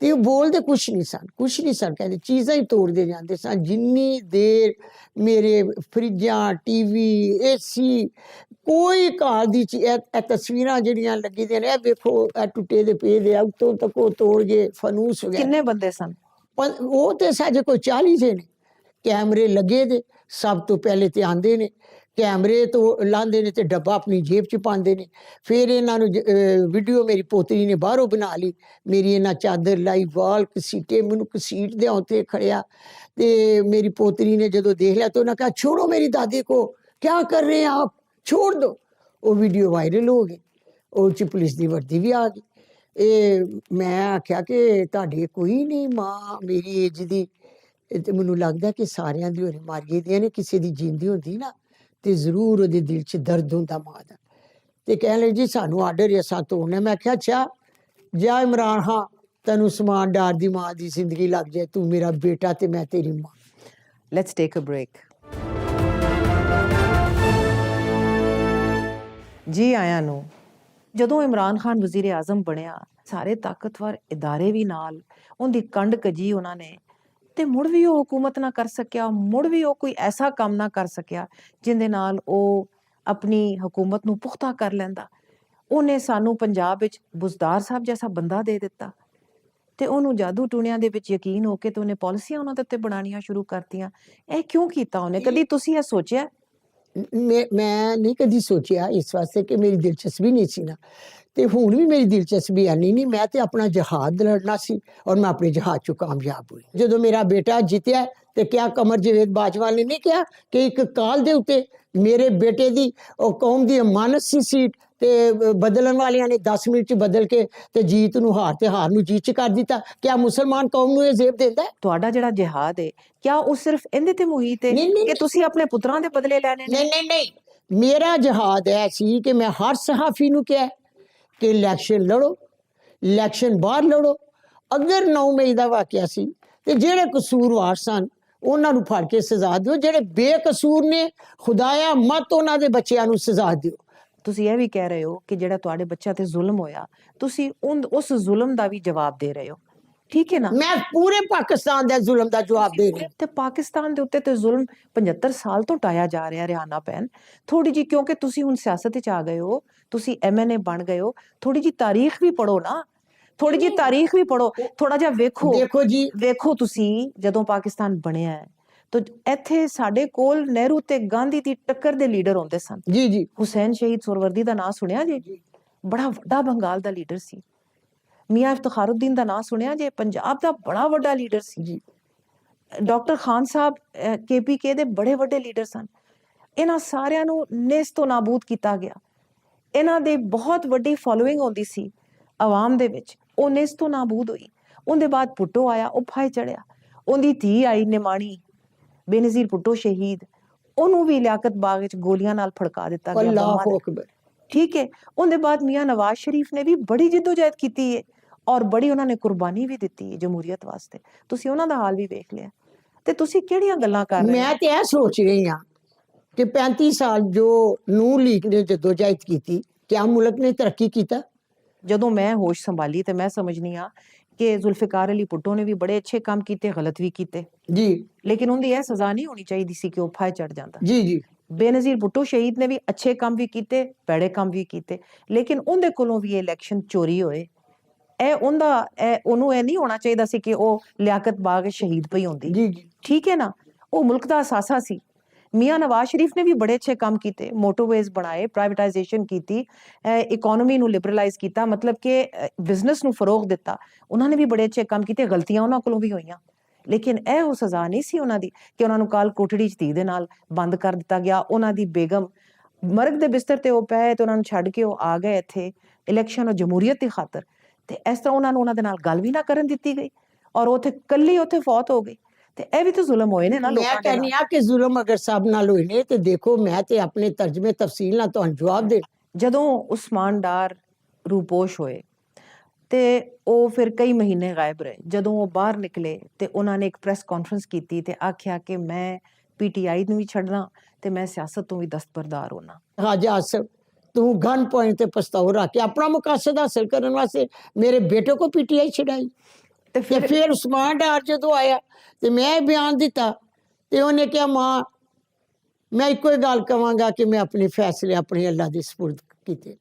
ਤੇ ਉਹ ਬੋਲਦੇ ਕੁਛ ਨਹੀਂ ਸਨ, ਕਹਿੰਦੇ ਚੀਜ਼ਾਂ ਹੀ ਤੋੜਦੇ ਜਾਂਦੇ ਸਨ। ਜਿੰਨੀ ਦੇਰ ਮੇਰੇ ਫਰਿੱਜਾਂ, ਟੀਵੀ, ਏਸੀ, ਕੋਈ ਘਰ ਦੀ ਇਹ ਤਸਵੀਰਾਂ ਜਿਹੜੀਆਂ ਲੱਗੀ ਦੀਆਂ ਨੇ, ਇਹ ਵੇਖੋ ਇਹ ਟੁੱਟੇ ਦੇ ਪਏ ਦੇ, ਉੱਤੋਂ ਤੱਕ ਉਹ ਤੋੜ ਗਏ, ਫਨੂਸ ਵਗੈਰਾ। ਕਿੰਨੇ ਬੰਦੇ ਸਨ? ਉਹ ਤੇ ਸਾਡੇ ਕੋਲ 40 ਜੇ ਨੇ, ਕੈਮਰੇ ਲੱਗੇ ਦੇ। ਸਭ ਤੋਂ ਪਹਿਲੇ ਤੇ ਆਂਦੇ ਨੇ ਕੈਮਰੇ ਤੋਂ ਲਾਂਦੇ ਨੇ ਤੇ ਡੱਬਾ ਆਪਣੀ ਜੇਬ 'ਚ ਪਾਉਂਦੇ ਨੇ। ਫਿਰ ਇਹਨਾਂ ਨੂੰ ਵੀਡੀਓ ਮੇਰੀ ਪੋਤਰੀ ਨੇ ਬਾਹਰੋਂ ਬਣਾ ਲਈ, ਮੇਰੀ ਇਹਨਾਂ ਚਾਦਰ ਲਾਈ, ਵਾਲ ਘਸੀਟੇ, ਮੈਨੂੰ ਘਸੀਟ ਦੇ ਉੱਤੇ ਖੜਿਆ। ਤੇ ਮੇਰੀ ਪੋਤਰੀ ਨੇ ਜਦੋਂ ਦੇਖ ਲਿਆ ਤਾਂ ਉਹਨਾਂ ਕਹਾ ਛੋੜੋ ਮੇਰੀ ਦਾਦੀ को, क्या कर रहे हैं आप, छोड़ दो। ਉਹ ਵੀਡੀਓ ਵਾਇਰਲ ਹੋ ਗਈ, ਉਹ 'ਚ ਪੁਲਿਸ ਦੀ ਵਰਦੀ ਵੀ ਆ ਗਈ। ਇਹ ਮੈਂ ਆਖਿਆ ਕਿ ਤੁਹਾਡੇ ਕੋਈ ਨਹੀਂ ਮਾਂ ਮੇਰੀ ਏਜ ਦੀ? ਤੇ ਮੈਨੂੰ ਲੱਗਦਾ ਕਿ ਸਾਰਿਆਂ ਦੀ ਹੋਰੇ ਮਰ ਗਈ ਦੀਆਂ ਨੇ, ਕਿਸੇ ਦੀ ਜਿੰਦੀ ਹੁੰਦੀ ਨਾ ਤੇ ਜ਼ਰੂਰ ਉਹਦੇ ਦਿਲ 'ਚ ਦਰਦ ਹੁੰਦਾ ਮਾਂ ਦਾ। ਤੇ ਕਹਿਣ ਲੱਗੇ ਜੀ ਸਾਨੂੰ ਆਰਡਰ ਹੈ ਅਸਾਂ ਤੋੜਨਾ। ਮੈਂ ਕਿਹਾ ਅੱਛਾ ਜਾ ਇਮਰਾਨ ਹਾਂ, ਤੈਨੂੰ ਸਮਾਨ ਡਾਰ ਦੀ ਮਾਂ ਦੀ ਜ਼ਿੰਦਗੀ ਲੱਗ ਜਾਏ, ਤੂੰ ਮੇਰਾ ਬੇਟਾ ਤੇ ਮੈਂ ਤੇਰੀ ਮਾਂ। Let's take a break. ਜੀ ਆਇਆਂ ਨੂੰ। ਜਦੋਂ ਇਮਰਾਨ ਖਾਨ ਵਜ਼ੀਰ ਆਜ਼ਮ ਬਣਿਆ, ਸਾਰੇ ਤਾਕਤਵਰ ਇਦਾਰੇ ਵੀ ਨਾਲ, ਉਹਦੀ ਕੰਡ ਕਜੀ ਉਹਨਾਂ ਨੇ, ਤੇ ਮੁੜ ਵੀ ਉਹ ਹਕੂਮਤ ਨਾ ਕਰ ਸਕਿਆ, ਮੁੜ ਵੀ ਉਹ ਕੋਈ ਐਸਾ ਕੰਮ ਨਾ ਕਰ ਸਕਿਆ ਜਿਹਦੇ ਨਾਲ ਉਹ ਆਪਣੀ ਹਕੂਮਤ ਨੂੰ ਪੁਖਤਾ ਕਰ ਲੈਂਦਾ। ਉਹਨੇ ਸਾਨੂੰ ਪੰਜਾਬ ਵਿੱਚ ਬੁਜ਼ਦਾਰ ਸਾਹਿਬ ਜੈਸਾ ਬੰਦਾ ਦੇ ਦਿੱਤਾ, ਤੇ ਉਹਨੂੰ ਜਾਦੂ ਟੂਣਿਆਂ ਦੇ ਵਿੱਚ ਯਕੀਨ ਹੋ ਕੇ ਤੇ ਉਹਨੇ ਪਾਲਿਸੀਆਂ ਉਹਨਾਂ ਦੇ ਉੱਤੇ ਬਣਾਉਣੀਆਂ ਸ਼ੁਰੂ ਕਰਤੀਆਂ। ਇਹ ਕਿਉਂ ਕੀਤਾ ਉਹਨੇ? ਕਦੀ ਤੁਸੀਂ ਇਹ ਸੋਚਿਆ? ਮੈਂ ਨਹੀਂ ਕਦੀ ਸੋਚਿਆ ਇਸ ਵਾਸਤੇ ਕਿ ਮੇਰੀ ਦਿਲਚਸਪੀ ਨਹੀਂ ਸੀ ਨਾ, ਤੇ ਹੁਣ ਵੀ ਮੇਰੀ ਦਿਲਚਸਪੀ ਹੈ ਨਹੀਂ। ਮੈਂ ਤੇ ਆਪਣਾ ਜਹਾਦ ਲੜਨਾ ਸੀ ਔਰ ਮੈਂ ਆਪਣੇ ਜਹਾਦ 'ਚ ਕਾਮਯਾਬ ਹੋਈ। ਜਦੋਂ ਮੇਰਾ ਬੇਟਾ ਜਿੱਤਿਆ ਤੇ ਕਿਆ ਕਮਰ ਜਵੇਦ ਬਾਜਵਾ ਨੇ ਨਹੀਂ ਕਿਹਾ ਕਿ ਇੱਕ ਕਾਲ ਦੇ ਉੱਤੇ ਮੇਰੇ ਬੇਟੇ ਦੀ ਉਹ ਕੌਮ ਦੀ ਅਮਾਨਤ ਸੀ ਸੀਟ, ਤੇ ਬਦਲਣ ਵਾਲਿਆਂ ਨੇ 10 ਮਿੰਟ 'ਚ ਬਦਲ ਕੇ ਤੇ ਜੀਤ ਨੂੰ ਹਾਰ ਤੇ ਹਾਰ ਨੂੰ ਜੀਤ 'ਚ ਕਰ ਦਿੱਤਾ। ਕਿਆ ਮੁਸਲਮਾਨ ਕੌਮ ਨੂੰ ਇਹ ਜ਼ੇਬ ਦਿੰਦਾ? ਤੁਹਾਡਾ ਜਿਹੜਾ ਜਿਹਾਦ ਹੈ, ਕਿਆ ਉਹ ਸਿਰਫ ਇਹਦੇ ਤੇ ਮੁਹੀਤ ਹੈ ਕਿ ਤੁਸੀਂ ਆਪਣੇ ਪੁੱਤਰਾਂ ਦੇ ਬਦਲੇ ਲੈਣੇ ਨੇ? ਨਹੀਂ, ਮੇਰਾ ਜਿਹਾਦ ਇਹ ਸੀ ਕਿ ਮੈਂ ਹਰ ਸਹਾਫੀ ਨੂੰ ਕਿਹਾ ਕਿ ਇਲੈਕਸ਼ਨ ਲੜੋ, ਇਲੈਕਸ਼ਨ ਬਾਹਰ ਲੜੋ। ਅਗਰ 9 ਮਈ ਦਾ ਵਾਕਿਆ ਸੀ ਤੇ ਜਿਹੜੇ ਕਸੂਰਵਾਰ ਸਨ ਉਹਨਾਂ ਨੂੰ ਫੜ ਕੇ ਸਜ਼ਾ ਦਿਓ, ਜਿਹੜੇ ਬੇਕਸੂਰ ਨੇ ਖੁਦਾਇਆ ਮਤ ਉਹਨਾਂ ਦੇ ਬੱਚਿਆਂ ਨੂੰ ਸਜ਼ਾ ਦਿਓ। ਤੁਸੀਂ ਇਹ ਵੀ ਕਹਿ ਰਹੇ ਹੋ ਕਿ ਜਿਹੜਾ ਤੁਹਾਡੇ ਬੱਚਿਆਂ ਤੇ ਜ਼ੁਲਮ ਹੋਇਆ, ਤੁਸੀਂ ਉਸ ਜ਼ੁਲਮ ਦਾ ਵੀ ਜਵਾਬ ਦੇ ਰਹੇ ਹੋ, ਠੀਕ ਹੈ ਨਾ? ਮੈਂ ਪੂਰੇ ਪਾਕਿਸਤਾਨ ਦੇ ਜ਼ੁਲਮ ਦਾ ਜਵਾਬ ਦੇ ਰਹੀ। ਤੇ ਪਾਕਿਸਤਾਨ ਦੇ ਉੱਤੇ ਤੇ ਜ਼ੁਲਮ 75 ਸਾਲ ਤੋਂ ਟਾਇਆ ਜਾ ਰਿਹਾ। ਰਿਹਾਨਾ ਭੈਣ, ਥੋੜੀ ਜੀ, ਕਿਉਂਕਿ ਤੁਸੀਂ ਹੁਣ ਸਿਆਸਤ ਵਿੱਚ ਆ ਗਏ ਹੋ, ਤੁਸੀਂ MNA ਬਣ ਗਏ ਹੋ, ਥੋੜੀ ਜੀ ਤਾਰੀਖ ਵੀ ਪੜੋ ਨਾ, ਥੋੜੀ ਜੀ ਤਾਰੀਖ ਵੀ ਪੜੋ, ਥੋੜਾ ਜਿਹਾ ਵੇਖੋ। ਦੇਖੋ ਜੀ, ਵੇਖੋ ਤੁਸੀਂ ਜਦੋਂ ਪਾਕਿਸਤਾਨ ਬਣਿਆ ਹੈ ਤਾਂ ਇੱਥੇ ਸਾਡੇ ਕੋਲ ਨਹਿਰੂ ਤੇ ਗਾਂਧੀ ਦੀ ਟੱਕਰ ਦੇ ਲੀਡਰ ਹੁੰਦੇ ਸਨ। ਜੀ ਹੁਸੈਨ ਸ਼ਹੀਦ ਸੁਰਵਰਦੀ ਦਾ ਨਾਂ ਸੁਣਿਆ ਜੀ? ਬੜਾ ਵੱਡਾ ਬੰਗਾਲ ਦਾ ਲੀਡਰ ਸੀ। ਮੀਆਂ ਇਫਤਖਾਰੁद्दीन ਦਾ ਨਾਂ ਸੁਣਿਆ ਜੇ? ਪੰਜਾਬ ਦਾ ਬੜਾ ਵੱਡਾ ਲੀਡਰ ਸੀ ਜੀ। ਡਾਕਟਰ ਖਾਨ ਸਾਹਿਬ KPK ਦੇ ਬੜੇ ਵੱਡੇ ਲੀਡਰ ਸਨ। ਇਹਨਾਂ ਸਾਰਿਆਂ ਨੂੰ ਨੇਸਤੋ ਨਾਬੂਦ ਕੀਤਾ ਗਿਆ। ਇਹਨਾਂ ਦੇ ਬਹੁਤ ਵੱਡੀ ਫੋਲੋਇੰਗ ਹੁੰਦੀ ਸੀ ਆਵਾਮ ਦੇ ਵਿੱਚ। ਉਹ ਨਿਸ ਤੋਂ ਨਾਬੂਦ ਹੋਈ। ਉਹਦੇ ਬਾਅਦ ਭੁੱਟੋ ਆਇਆ, ਉਹ ਫਾਹੇ ਚੜਿਆ। ਉਹਦੀ ਧੀ ਆਈ ਨਿਮਾਣੀ, ਬੇਨਜ਼ੀਰ ਭੁੱਟੋ ਸ਼ਹੀਦ, ਉਹਨੂੰ ਵੀ ਲਿਆਕਤ ਬਾਗ ਵਿੱਚ ਗੋਲੀਆਂ ਨਾਲ ਫੜਕਾ ਦਿੱਤਾ ਗਿਆ ਬੰਬਾਂ ਅੱਲਾਹੁ ਦੇ। ਅਕਬਰ। ਠੀਕ ਹੈ। ਉਹਦੇ ਬਾਅਦ ਮੀਆਂ ਨਵਾਜ਼ ਸ਼ਰੀਫ ਨੇ ਵੀ ਬੜੀ ਜਿੱਦੋਜਹਿਦ ਕੀਤੀ ਹੈ ਔਰ ਬੜੀ ਉਹਨਾਂ ਨੇ ਕੁਰਬਾਨੀ ਵੀ ਦਿੱਤੀ ਹੈ ਜਮਹੂਰੀਅਤ ਵਾਸਤੇ। ਤੁਸੀਂ ਉਹਨਾਂ ਦਾ ਹਾਲ ਵੀ ਵੇਖ ਲਿਆ, ਤੇ ਤੁਸੀਂ ਕਿਹੜੀਆਂ ਗੱਲਾਂ ਕਰ ਰਹੇ ਹੋ? ਮੈਂ ਤੇ ਇਹ ਸੋਚ ਰਹੀ ਹਾਂ ਕਿ 35 ਸਾਲ ਜੋ ਨੂਰ ਲੀਗ ਨੇ ਜਦੋਜਹਿਦ ਕੀਤੀ, ਕਿਆ ਮੁਲਕ ਨੇ ਤਰੱਕੀ ਕੀਤਾ? ਜਦੋਂ ਮੈਂ ਹੋਸ਼ ਸੰਭਾਲੀ ਤੇ ਮੈਂ ਸਮਝਨੀ ਆ ਕਿ ਜ਼ੁਲਫਿਕਾਰ ਅਲੀ ਭੁੱਟੋ ਨੇ ਵੀ ਬੜੇ ਅੱਛੇ ਕੰਮ ਕੀਤੇ, ਗਲਤ ਵੀ ਕੀਤੇ, ਜੀ ਲੇਕਿਨ ਉਹਦੀ ਇਹ ਸਜ਼ਾ ਨਹੀਂ ਹੋਣੀ ਚਾਹੀਦੀ ਸੀ ਕਿ ਉਹ ਫਾਹੇ ਚੜ ਜਾਂਦਾ। ਜੀ ਜੀ। ਬੇਨਜ਼ੀਰ ਭੁੱਟੋ ਸ਼ਹੀਦ ਨੇ ਵੀ ਅੱਛੇ ਕੰਮ ਵੀ ਕੀਤੇ, ਭੈੜੇ ਕੰਮ ਵੀ ਕੀਤੇ, ਲੇਕਿਨ ਉਹਦੇ ਕੋਲੋਂ ਵੀ ਇਹ ਇਲੈਕਸ਼ਨ ਚੋਰੀ ਹੋਏ। ਉਹਨੂੰ ਇਹ ਨਹੀਂ ਹੋਣਾ ਚਾਹੀਦਾ ਸੀ ਕਿ ਉਹ ਲਿਆਕਤ ਬਾਗ ਸ਼ਹੀਦ ਪਈ ਹੁੰਦੀ। ਜੀ ਜੀ। ਠੀਕ ਹੈ ਨਾ, ਉਹ ਮੁਲਕ ਦਾ ਅਸਾਸਾ ਸੀ। ਮੀਆਂ ਨਵਾਜ਼ ਸ਼ਰੀਫ ਨੇ ਵੀ ਬੜੇ ਅੱਛੇ ਕੰਮ ਕੀਤੇ, ਮੋਟਰਵੇਜ਼ ਬਣਾਏ, ਪ੍ਰਾਈਵੇਟਾਈਜੇਸ਼ਨ ਕੀਤੀ, ਇਕਨੋਮੀ ਨੂੰ ਲਿਬਰਲਾਈਜ਼ ਕੀਤਾ, ਮਤਲਬ ਕਿ ਬਿਜ਼ਨਸ ਨੂੰ ਫਰੋਗ ਦਿੱਤਾ। ਉਹਨਾਂ ਨੇ ਵੀ ਬੜੇ ਅੱਛੇ ਕੰਮ ਕੀਤੇ, ਗਲਤੀਆਂ ਉਹਨਾਂ ਕੋਲੋਂ ਵੀ ਹੋਈਆਂ, ਲੇਕਿਨ ਇਹ ਉਹ ਸਜ਼ਾ ਨਹੀਂ ਸੀ ਉਹਨਾਂ ਦੀ ਕਿ ਉਹਨਾਂ ਨੂੰ ਕਾਲ ਕੋਠੜੀ 'ਚ ਧੀ ਦੇ ਨਾਲ ਬੰਦ ਕਰ ਦਿੱਤਾ ਗਿਆ। ਉਹਨਾਂ ਦੀ ਬੇਗਮ ਮਰਗ ਦੇ ਬਿਸਤਰ ਤੇ ਉਹ ਪਏ ਤੇ ਉਹਨਾਂ ਨੂੰ ਛੱਡ ਕੇ ਉਹ ਆ ਗਏ ਇੱਥੇ ਇਲੈਕਸ਼ਨ ਔਰ ਜਮਹੂਰੀਅਤ ਦੀ ਖਾਤਰ, ਤੇ ਇਸ ਤਰ੍ਹਾਂ ਉਹਨਾਂ ਦੇ ਨਾਲ ਗੱਲ ਵੀ ਨਾ ਕਰਨ ਦਿੱਤੀ ਗਈ ਔਰ ਉੱਥੇ ਕੱਲੀ ਉੱਥੇ ਫੌਤ ਹੋ ਗਈ। ਤੇ ਇਹ ਵੀ ਤਾਂ ਜ਼ੁਲਮ ਹੋਏ ਨੇ ਨਾ ਮੈਂ ਲੋਕਾਂ ਦੇ ਕਹਿੰਦੀ ਨਾਲ। ਆ ਕਿ ਜ਼ੁਲਮ ਅਗਰ ਸਭ ਨਾਲ ਹੋਏ ਨੇ ਤੇ ਦੇਖੋ, ਮੈਂ ਤੇ ਆਪਣੇ ਤਰਜਮੇ ਤਫਸੀਲ ਨਾਲ ਤੁਹਾਨੂੰ ਜਵਾਬ ਦੇ। ਜਦੋਂ ਉਸਮਾਨ ਡਾਰ ਰੂਪੋਸ਼ ਹੋਏ ਤੇ ਉਹ ਫਿਰ ਕਈ ਮਹੀਨੇ ਗਾਇਬ ਰਹੇ। ਜਦੋਂ ਉਹ ਬਾਹਰ ਨਿਕਲੇ ਤੇ ਉਹਨਾਂ ਨੇ ਇੱਕ ਪ੍ਰੈਸ ਕਾਨਫਰੰਸ ਕੀਤੀ ਤੇ ਆਖਿਆ ਕਿ ਮੈਂ ਪੀਟੀਆਈ ਨੂੰ ਵੀ ਛੱਡਣਾ ਤੇ ਮੈਂ ਸਿਆਸਤ ਤੋਂ ਵੀ ਦਸਤਬਰਦਾਰ ਹੋਣਾ। ਖਾਜਾ ਆਸਫ, ਤੂੰ ਗਨ ਪੁਆਇੰਟ ਤੇ ਪਛਤਾਓ ਰੱਖ ਕੇ ਆਪਣਾ ਮੁਕਾਸਦ ਹਾਸਲ ਕਰਨ ਵਾਸਤੇ ਮੇਰੇ ਬੇਟੇ को पीटीआई ਛਡਾਈ। ਤੇ ਤੇ ਫਿਰ ਉਸਮਾਨ ਡਾਰ ਜਦੋਂ ਆਇਆ ਤੇ ਮੈਂ ਬਿਆਨ ਦਿੱਤਾ ਤੇ ਉਹਨੇ ਕਿਹਾ, ਮਾਂ ਮੈਂ ਇੱਕੋ ਹੀ ਗੱਲ ਕਵਾਂਗਾ ਕਿ ਮੈਂ ਆਪਣੇ ਫੈਸਲੇ ਆਪਣੇ ਅੱਲਾ ਦੇ ਸਪੁਰਦ ਕੀਤੇ।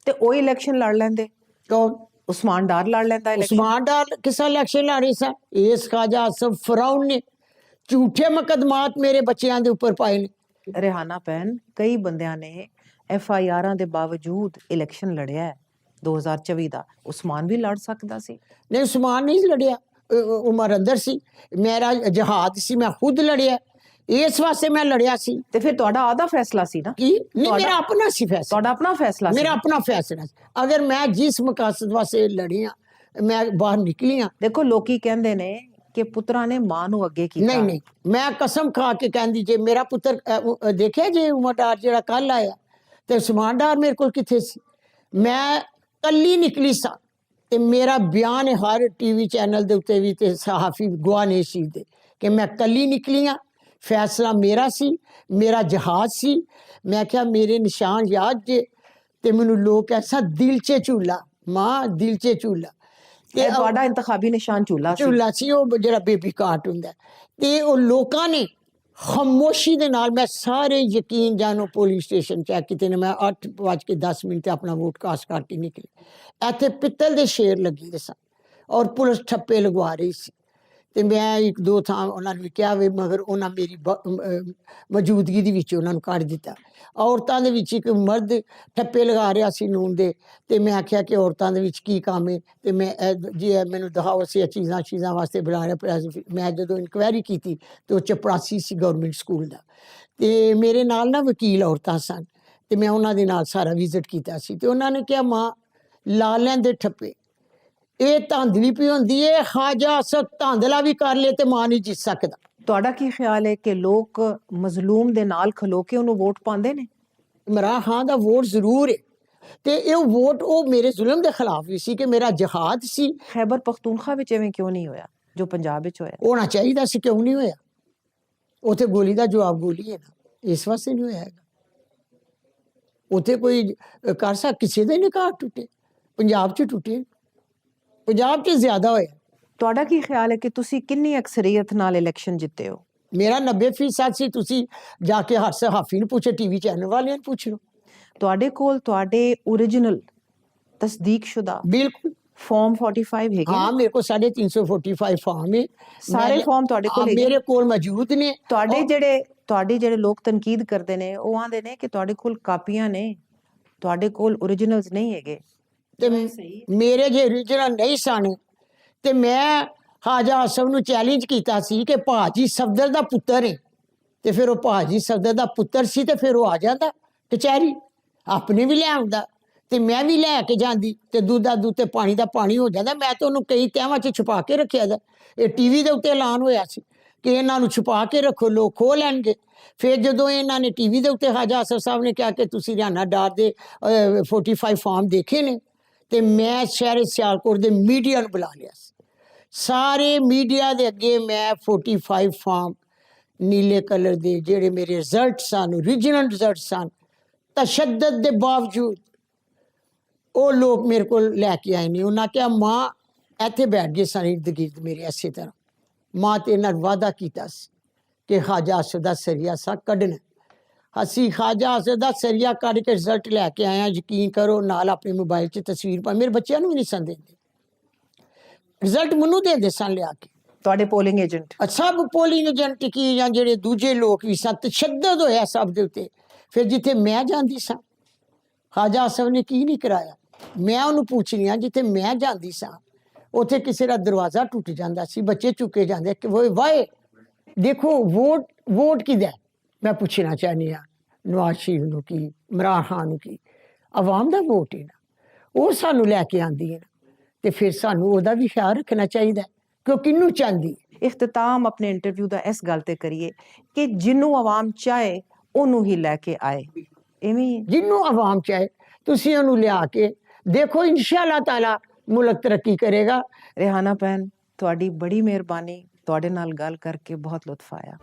ਤੇ ਉਹ ਇਲੈਕਸ਼ਨ ਲੜ ਲੈਂਦੇ, ਕੌਣ? ਉਸਮਾਨ ਡਾਰ ਲੜ ਲੈਂਦਾ ਇਲੈਕਸ਼ਨ। उस्मान डार किसा इलेक्शन लड़ रही सा? इस ख्वाजा आसफ फराउन ने झूठे मुकदमात मेरे बच्चों के ऊपर पाए ने। ਰਿਹਾਨਾ ਪੈਨ, ਕਈ ਬੰਦਿਆਂ ਨੇ FIRਾਂ ਦੇ ਬਾਵਜੂਦ ਇਲੈਕਸ਼ਨ ਲੜਿਆ ਹੈ 2024 ਦਾ। ਉਸਮਾਨ ਵੀ ਲੜ ਸਕਦਾ ਸੀ। नहीं, उस्मान नहीं लड़िया, उमर अंदर सी, मेरा जहाद सी, मैं खुद लड़िया, इस वास्ते मैं लड़िया सी ਤੇ ਫਿਰ ਤੁਹਾਡਾ ਆਦਾ ਫੈਸਲਾ ਸੀ ਨਾ, कि नहीं, मेरा अपना सी फैसला, ਤੁਹਾਡਾ ਆਪਣਾ ਫੈਸਲਾ ਸੀ। मेरा अपना फैसला सी। अगर मैं जिस मकासद वास्ते लड़ी हाँ, मैं बाहर निकली हाँ। ਦੇਖੋ ਲੋਕੀ ਕਹਿੰਦੇ ਨੇ ਕਿ ਪੁੱਤਰਾਂ ਨੇ ਮਾਂ ਨੂੰ ਅੱਗੇ ਕੀਤਾ। नहीं नहीं, मैं कसम खा के कहती जे मेरा पुत्र देखे जे उमर डार जो कल आया तो उस्मान डार मेरे को किथे सी, मैं कली निकली सा ते मेरा बयान है हर टीवी चैनल दे उत्ते भी ते सहाफी गवाह ने इस चीज़ दे कि मैं कली निकली हाँ। फैसला मेरा सी, मेरा जहाज सी। मैं क्या मेरे निशान याद जे ते मैनू लोग ऐसा दिल चे झूला, मां दिल चे झूला ਇਹ ਤੁਹਾਡਾ ਇੰਤਖਾਬੀ ਨਿਸ਼ਾਨ ਝੂਲਾ ਸੀ। ਝੂਲਾ ਸੀ ਉਹ ਜਿਹੜਾ ਬੇਬੀ ਕਾਟ ਹੁੰਦਾ ਤੇ ਉਹ ਲੋਕਾਂ ਨੇ ਖਾਮੋਸ਼ੀ ਦੇ ਨਾਲ, ਮੈਂ ਸਾਰੇ ਯਕੀਨ ਜਾਨੋ ਪੁਲਿਸ ਸਟੇਸ਼ਨ ਚੈੱਕ ਕੀਤੇ ਨੇ, ਮੈਂ 8:10 ਤੇ ਆਪਣਾ ਵੋਟ ਕਾਸਟ ਕਰਕੇ ਨਿਕਲੀ। ਇੱਥੇ ਪਿੱਤਲ ਦੇ ਸ਼ੇਰ ਲੱਗੇ ਦੇ ਸਨ ਔਰ ਪੁਲਿਸ ਠੱਪੇ ਲਗਵਾ ਰਹੀ ਸੀ ਤੇ ਮੈਂ ਇੱਕ ਦੋ ਥਾਂ ਉਹਨਾਂ ਨੂੰ ਕਿਹਾ ਵੇ, ਮਗਰ ਉਹਨਾਂ ਮੇਰੀ ਮੌਜੂਦਗੀ ਦੇ ਵਿੱਚ ਉਹਨਾਂ ਨੂੰ ਕੱਢ ਦਿੱਤਾ। ਔਰਤਾਂ ਦੇ ਵਿੱਚ ਇੱਕ ਮਰਦ ਠੱਪੇ ਲਗਾ ਰਿਹਾ ਸੀ ਨੂਨ ਦੇ ਤੇ ਮੈਂ ਆਖਿਆ ਕਿ ਔਰਤਾਂ ਦੇ ਵਿੱਚ ਕੀ ਕੰਮ ਹੈ ਤੇ ਮੈਂ ਜੀ ਮੈਨੂੰ ਦਿਖਾਓ ਸੀ ਚੀਜ਼ਾਂ ਵਾਸਤੇ ਬੁਲਾ ਰਿਹਾ ਪਿਆ ਸੀ। ਮੈਂ ਜਦੋਂ ਇਨਕੁਆਇਰੀ ਕੀਤੀ ਤੇ ਉਹ ਚਪੜਾਸੀ ਸੀ ਗਵਰਨਮੈਂਟ ਸਕੂਲ ਦਾ ਤੇ ਮੇਰੇ ਨਾਲ ਨਾ ਵਕੀਲ ਔਰਤਾਂ ਸਨ ਤੇ ਮੈਂ ਉਹਨਾਂ ਦੇ ਨਾਲ ਸਾਰਾ ਵਿਜ਼ਿਟ ਕੀਤਾ ਸੀ ਤੇ ਉਹਨਾਂ ਨੇ ਕਿਹਾ, ਮਾਂ ਲਾ ਲੈਂਦੇ ਠੱਪੇ, ਇਹ ਧਾਂਦਲੀ ਪਈ ਹੁੰਦੀ ਹੈ, ਖਾਜਾ ਆਸਫ ਧਾਂਦਲਾ ਵੀ ਕਰ ਲੇ ਤੇ ਮਾਂ ਨਹੀਂ ਜਿੱਤ ਸਕਦਾ। ਤੁਹਾਡਾ ਕੀ ਖਿਆਲ ਹੈ ਕਿ ਲੋਕ ਮਜ਼ਲੂਮ ਦੇ ਨਾਲ ਖਲੋ ਕੇ ਉਹਨੂੰ ਵੋਟ ਪਾਉਂਦੇ ਨੇ? ਇਮਰਾਨ ਖਾਨ ਦਾ ਵੋਟ ਜ਼ਰੂਰ ਹੈ ਤੇ ਇਹ ਵੋਟ ਉਹ ਮੇਰੇ ਜ਼ੁਲਮ ਦੇ ਖਿਲਾਫ ਵੀ ਸੀ ਕਿ ਮੇਰਾ ਜਹਾਦ ਸੀ। ਖੈਬਰ ਪਖਤੂਨਖਵਾ ਵਿੱਚ ਐਵੇਂ ਕਿਉਂ ਨਹੀਂ ਹੋਇਆ ਜੋ ਪੰਜਾਬ ਵਿੱਚ ਹੋਇਆ? ਹੋਣਾ ਚਾਹੀਦਾ ਸੀ, ਕਿਉਂ ਨਹੀਂ ਹੋਇਆ? ਉੱਥੇ ਗੋਲੀ ਦਾ ਜਵਾਬ ਗੋਲੀ ਹੈ ਨਾ, ਇਸ ਵਾਸਤੇ ਨਹੀਂ ਹੋਇਆ ਹੈਗਾ। ਉੱਥੇ ਕੋਈ ਕਰ ਸਕ ਕਿਸੇ ਦੇ ਨਿਕਾਹ ਟੁੱਟੇ, ਪੰਜਾਬ 'ਚ ਟੁੱਟੇ, ਪੰਜਾਬ 'ਚ ਜ਼ਿਆਦਾ ਹੋਇਆ। ਤੁਹਾਡਾ ਕੀ ਖਿਆਲ ਹੈ ਕਿ ਤੁਸੀਂ ਕਿੰਨੀ ਅਕਸਰੀਅਤ ਨਾਲ ਇਲੈਕਸ਼ਨ ਜਿੱਤੇ ਹੋ? ਮੇਰਾ 90% ਸੀ। ਤੁਸੀਂ ਜਾ ਕੇ ਹਰ ਸਹਾਫੀ ਨੂੰ ਪੁੱਛੋ, ਟੀਵੀ ਚੈਨਲ ਵਾਲਿਆਂ ਨੂੰ ਪੁੱਛ ਲਓ। ਤੁਹਾਡੇ ਕੋਲ ਤੁਹਾਡੇ ओरिजिनल ਤਸਦੀਕਸ਼ੁਦਾ ਬਿਲਕੁਲ ਫਾਰਮ 45 ਹੈਗੇ हाँ, मेरे को 345 फॉर्म है, ਸਾਰੇ ਫਾਰਮ ਤੁਹਾਡੇ ਕੋਲ ਹੈਗੇ? मेरे को मौजूद ने। ਤੁਹਾਡੇ ਜਿਹੜੇ ਲੋਕ ਤਨਕੀਦ ਕਰਦੇ ਨੇ ਉਹ ਆਂਦੇ ਨੇ ਕਿ ਤੁਹਾਡੇ ਕੋਲ ਕਾਪੀਆਂ ਨੇ, ਤੁਹਾਡੇ ਕੋਲ ओरिजिनल्स ਨਹੀਂ ਹੈਗੇ। ਤੇ ਮੇਰੇ ਜੇ ਓਰੀਜਨਲ ਨਹੀਂ ਸਨ ਤੇ ਮੈਂ ਖਾਜਾ ਆਸਫ ਨੂੰ ਚੈਲੰਜ ਕੀਤਾ ਸੀ ਕਿ ਭਾਜੀ ਸਫਦਰ ਦਾ ਪੁੱਤਰ ਹੈ ਤੇ ਫਿਰ ਉਹ ਭਾਜੀ ਸਫਦਰ ਦਾ ਪੁੱਤਰ ਸੀ ਤੇ ਫਿਰ ਉਹ ਆ ਜਾਂਦਾ ਕਚਹਿਰੀ, ਆਪਣੇ ਵੀ ਲਿਆਉਂਦਾ ਤੇ ਮੈਂ ਵੀ ਲੈ ਕੇ ਜਾਂਦੀ ਤੇ ਦੁੱਧ ਦਾ ਦੁੱਧ ਤੇ ਪਾਣੀ ਦਾ ਪਾਣੀ ਹੋ ਜਾਂਦਾ। ਮੈਂ ਤਾਂ ਉਹਨੂੰ ਕਈ ਤਹਿਵਾਂ 'ਚ ਛੁਪਾ ਕੇ ਰੱਖਿਆ ਦਾ। ਇਹ ਟੀਵੀ ਦੇ ਉੱਤੇ ਐਲਾਨ ਹੋਇਆ ਸੀ ਕਿ ਇਹਨਾਂ ਨੂੰ ਛੁਪਾ ਕੇ ਰੱਖੋ, ਲੋਕ ਖੋਹ ਲੈਣਗੇ। ਫਿਰ ਜਦੋਂ ਇਹਨਾਂ ਨੇ ਟੀਵੀ ਦੇ ਉੱਤੇ ਖਾਜਾ ਆਸਫ ਸਾਹਿਬ ਨੇ ਕਿਹਾ ਕਿ ਤੁਸੀਂ ਰਿਆਨਾ ਡਾਰ ਦੇ 45 ਫਾਰਮ ਦੇਖੇ ਨੇ, ਤੇ ਮੈਂ ਸ਼ਹਿਰ ਸਿਆਲਕੋਟ ਦੇ ਮੀਡੀਆ ਨੂੰ ਬੁਲਾ ਲਿਆ ਸੀ। ਸਾਰੇ ਮੀਡੀਆ ਦੇ ਅੱਗੇ ਮੈਂ 45 ਫਾਰਮ ਨੀਲੇ ਕਲਰ ਦੇ ਜਿਹੜੇ ਮੇਰੇ ਰਿਜ਼ਲਟ ਸਨ, ਓਰੀਜਨਲ ਰਿਜ਼ਲਟ ਸਨ, ਤਸ਼ੱਦਦ ਦੇ ਬਾਵਜੂਦ ਉਹ ਲੋਕ ਮੇਰੇ ਕੋਲ ਲੈ ਕੇ ਆਏ ਨੇ। ਉਹਨਾਂ ਕਿਹਾ ਮਾਂ ਇੱਥੇ ਬੈਠ ਗਏ ਸਨ ਇਰਦ ਗਿਰਦ ਮੇਰੇ ਇਸੇ ਤਰ੍ਹਾਂ। ਮਾਂ ਤੇ ਨਾਲ ਵਾਅਦਾ ਕੀਤਾ ਸੀ ਕਿ ਖਾਜਾ ਆਸਫ ਦਾ ਸਰੀਆ ਸਾ ਕੱਢਣਾ। ਅਸੀਂ ਖਾਜਾ ਆਸਫ ਦਾ ਸਰੀਆ ਕੱਢ ਕੇ ਰਿਜ਼ਲਟ ਲੈ ਕੇ ਆਏ ਹਾਂ। ਯਕੀਨ ਕਰੋ, ਨਾਲ ਆਪਣੇ ਮੋਬਾਈਲ 'ਚ ਤਸਵੀਰ ਪਾ, ਮੇਰੇ ਬੱਚਿਆਂ ਨੂੰ ਵੀ ਨਹੀਂ ਸਨ ਦਿੰਦੇ, ਰਿਜ਼ਲਟ ਮੈਨੂੰ ਦਿੰਦੇ ਸਨ ਲਿਆ ਕੇ। ਤੁਹਾਡੇ ਪੋਲਿੰਗ ਏਜੰਟ ਸਭ ਪੋਲਿੰਗ ਏਜੰਟ ਕੀ ਜਾਂ ਜਿਹੜੇ ਦੂਜੇ ਲੋਕ ਵੀ ਸਨ, ਤਸ਼ੱਦਦ ਹੋਇਆ ਸਭ ਦੇ ਉੱਤੇ। ਫਿਰ ਜਿੱਥੇ ਮੈਂ ਜਾਂਦੀ ਸਾਂ, ਖਾਜਾ ਆਸਫ ਨੇ ਕੀ ਨਹੀਂ ਕਰਾਇਆ। ਮੈਂ ਉਹਨੂੰ ਪੁੱਛਣੀ ਆ, ਜਿੱਥੇ ਮੈਂ ਜਾਂਦੀ ਸਾਂ ਉੱਥੇ ਕਿਸੇ ਦਾ ਦਰਵਾਜ਼ਾ ਟੁੱਟ ਜਾਂਦਾ ਸੀ, ਬੱਚੇ ਚੁੱਕੇ ਜਾਂਦੇ ਕਿ ਵਾਏ ਦੇਖੋ ਵੋਟ ਕਿਹਦਾ ਹੈ? ਮੈਂ ਪੁੱਛਣਾ ਚਾਹੁੰਦੀ ਹਾਂ ਨਵਾਜ਼ ਸ਼ਰੀਫ ਨੂੰ ਕੀ, ਇਮਰਾਨ ਖਾਨ ਨੂੰ ਕੀ? ਆਵਾਮ ਦਾ ਵੋਟ ਹੈ ਨਾ, ਉਹ ਸਾਨੂੰ ਲੈ ਕੇ ਆਉਂਦੀ ਹੈ ਨਾ, ਤੇ ਫਿਰ ਸਾਨੂੰ ਉਹਦਾ ਵੀ ਖਿਆਲ ਰੱਖਣਾ ਚਾਹੀਦਾ ਕਿ ਉਹ ਕਿਹਨੂੰ ਚਾਹੁੰਦੀ ਹੈ। ਇਖਤਤਾਮ ਆਪਣੇ ਇੰਟਰਵਿਊ ਦਾ ਇਸ ਗੱਲ ਤੇ ਕਰੀਏ ਕਿ ਜਿਹਨੂੰ ਆਵਾਮ ਚਾਹੇ ਉਹਨੂੰ ਹੀ ਲੈ ਕੇ ਆਏ, ਇਵੇਂ ਹੀ ਹੈ। ਜਿਹਨੂੰ ਆਵਾਮ ਚਾਹੇ ਤੁਸੀਂ ਉਹਨੂੰ ਲਿਆ ਕੇ ਦੇਖੋ, ਇਨਸ਼ਾਅੱਲਾ ਤਾਲਾ ਮੁਲਕ ਤਰੱਕੀ ਕਰੇਗਾ। ਰਿਹਾਨਾ ਭੈਣ, ਤੁਹਾਡੀ ਬੜੀ ਮਿਹਰਬਾਨੀ, ਤੁਹਾਡੇ ਨਾਲ ਗੱਲ ਕਰਕੇ ਬਹੁਤ ਲੁਤਫ ਆਇਆ।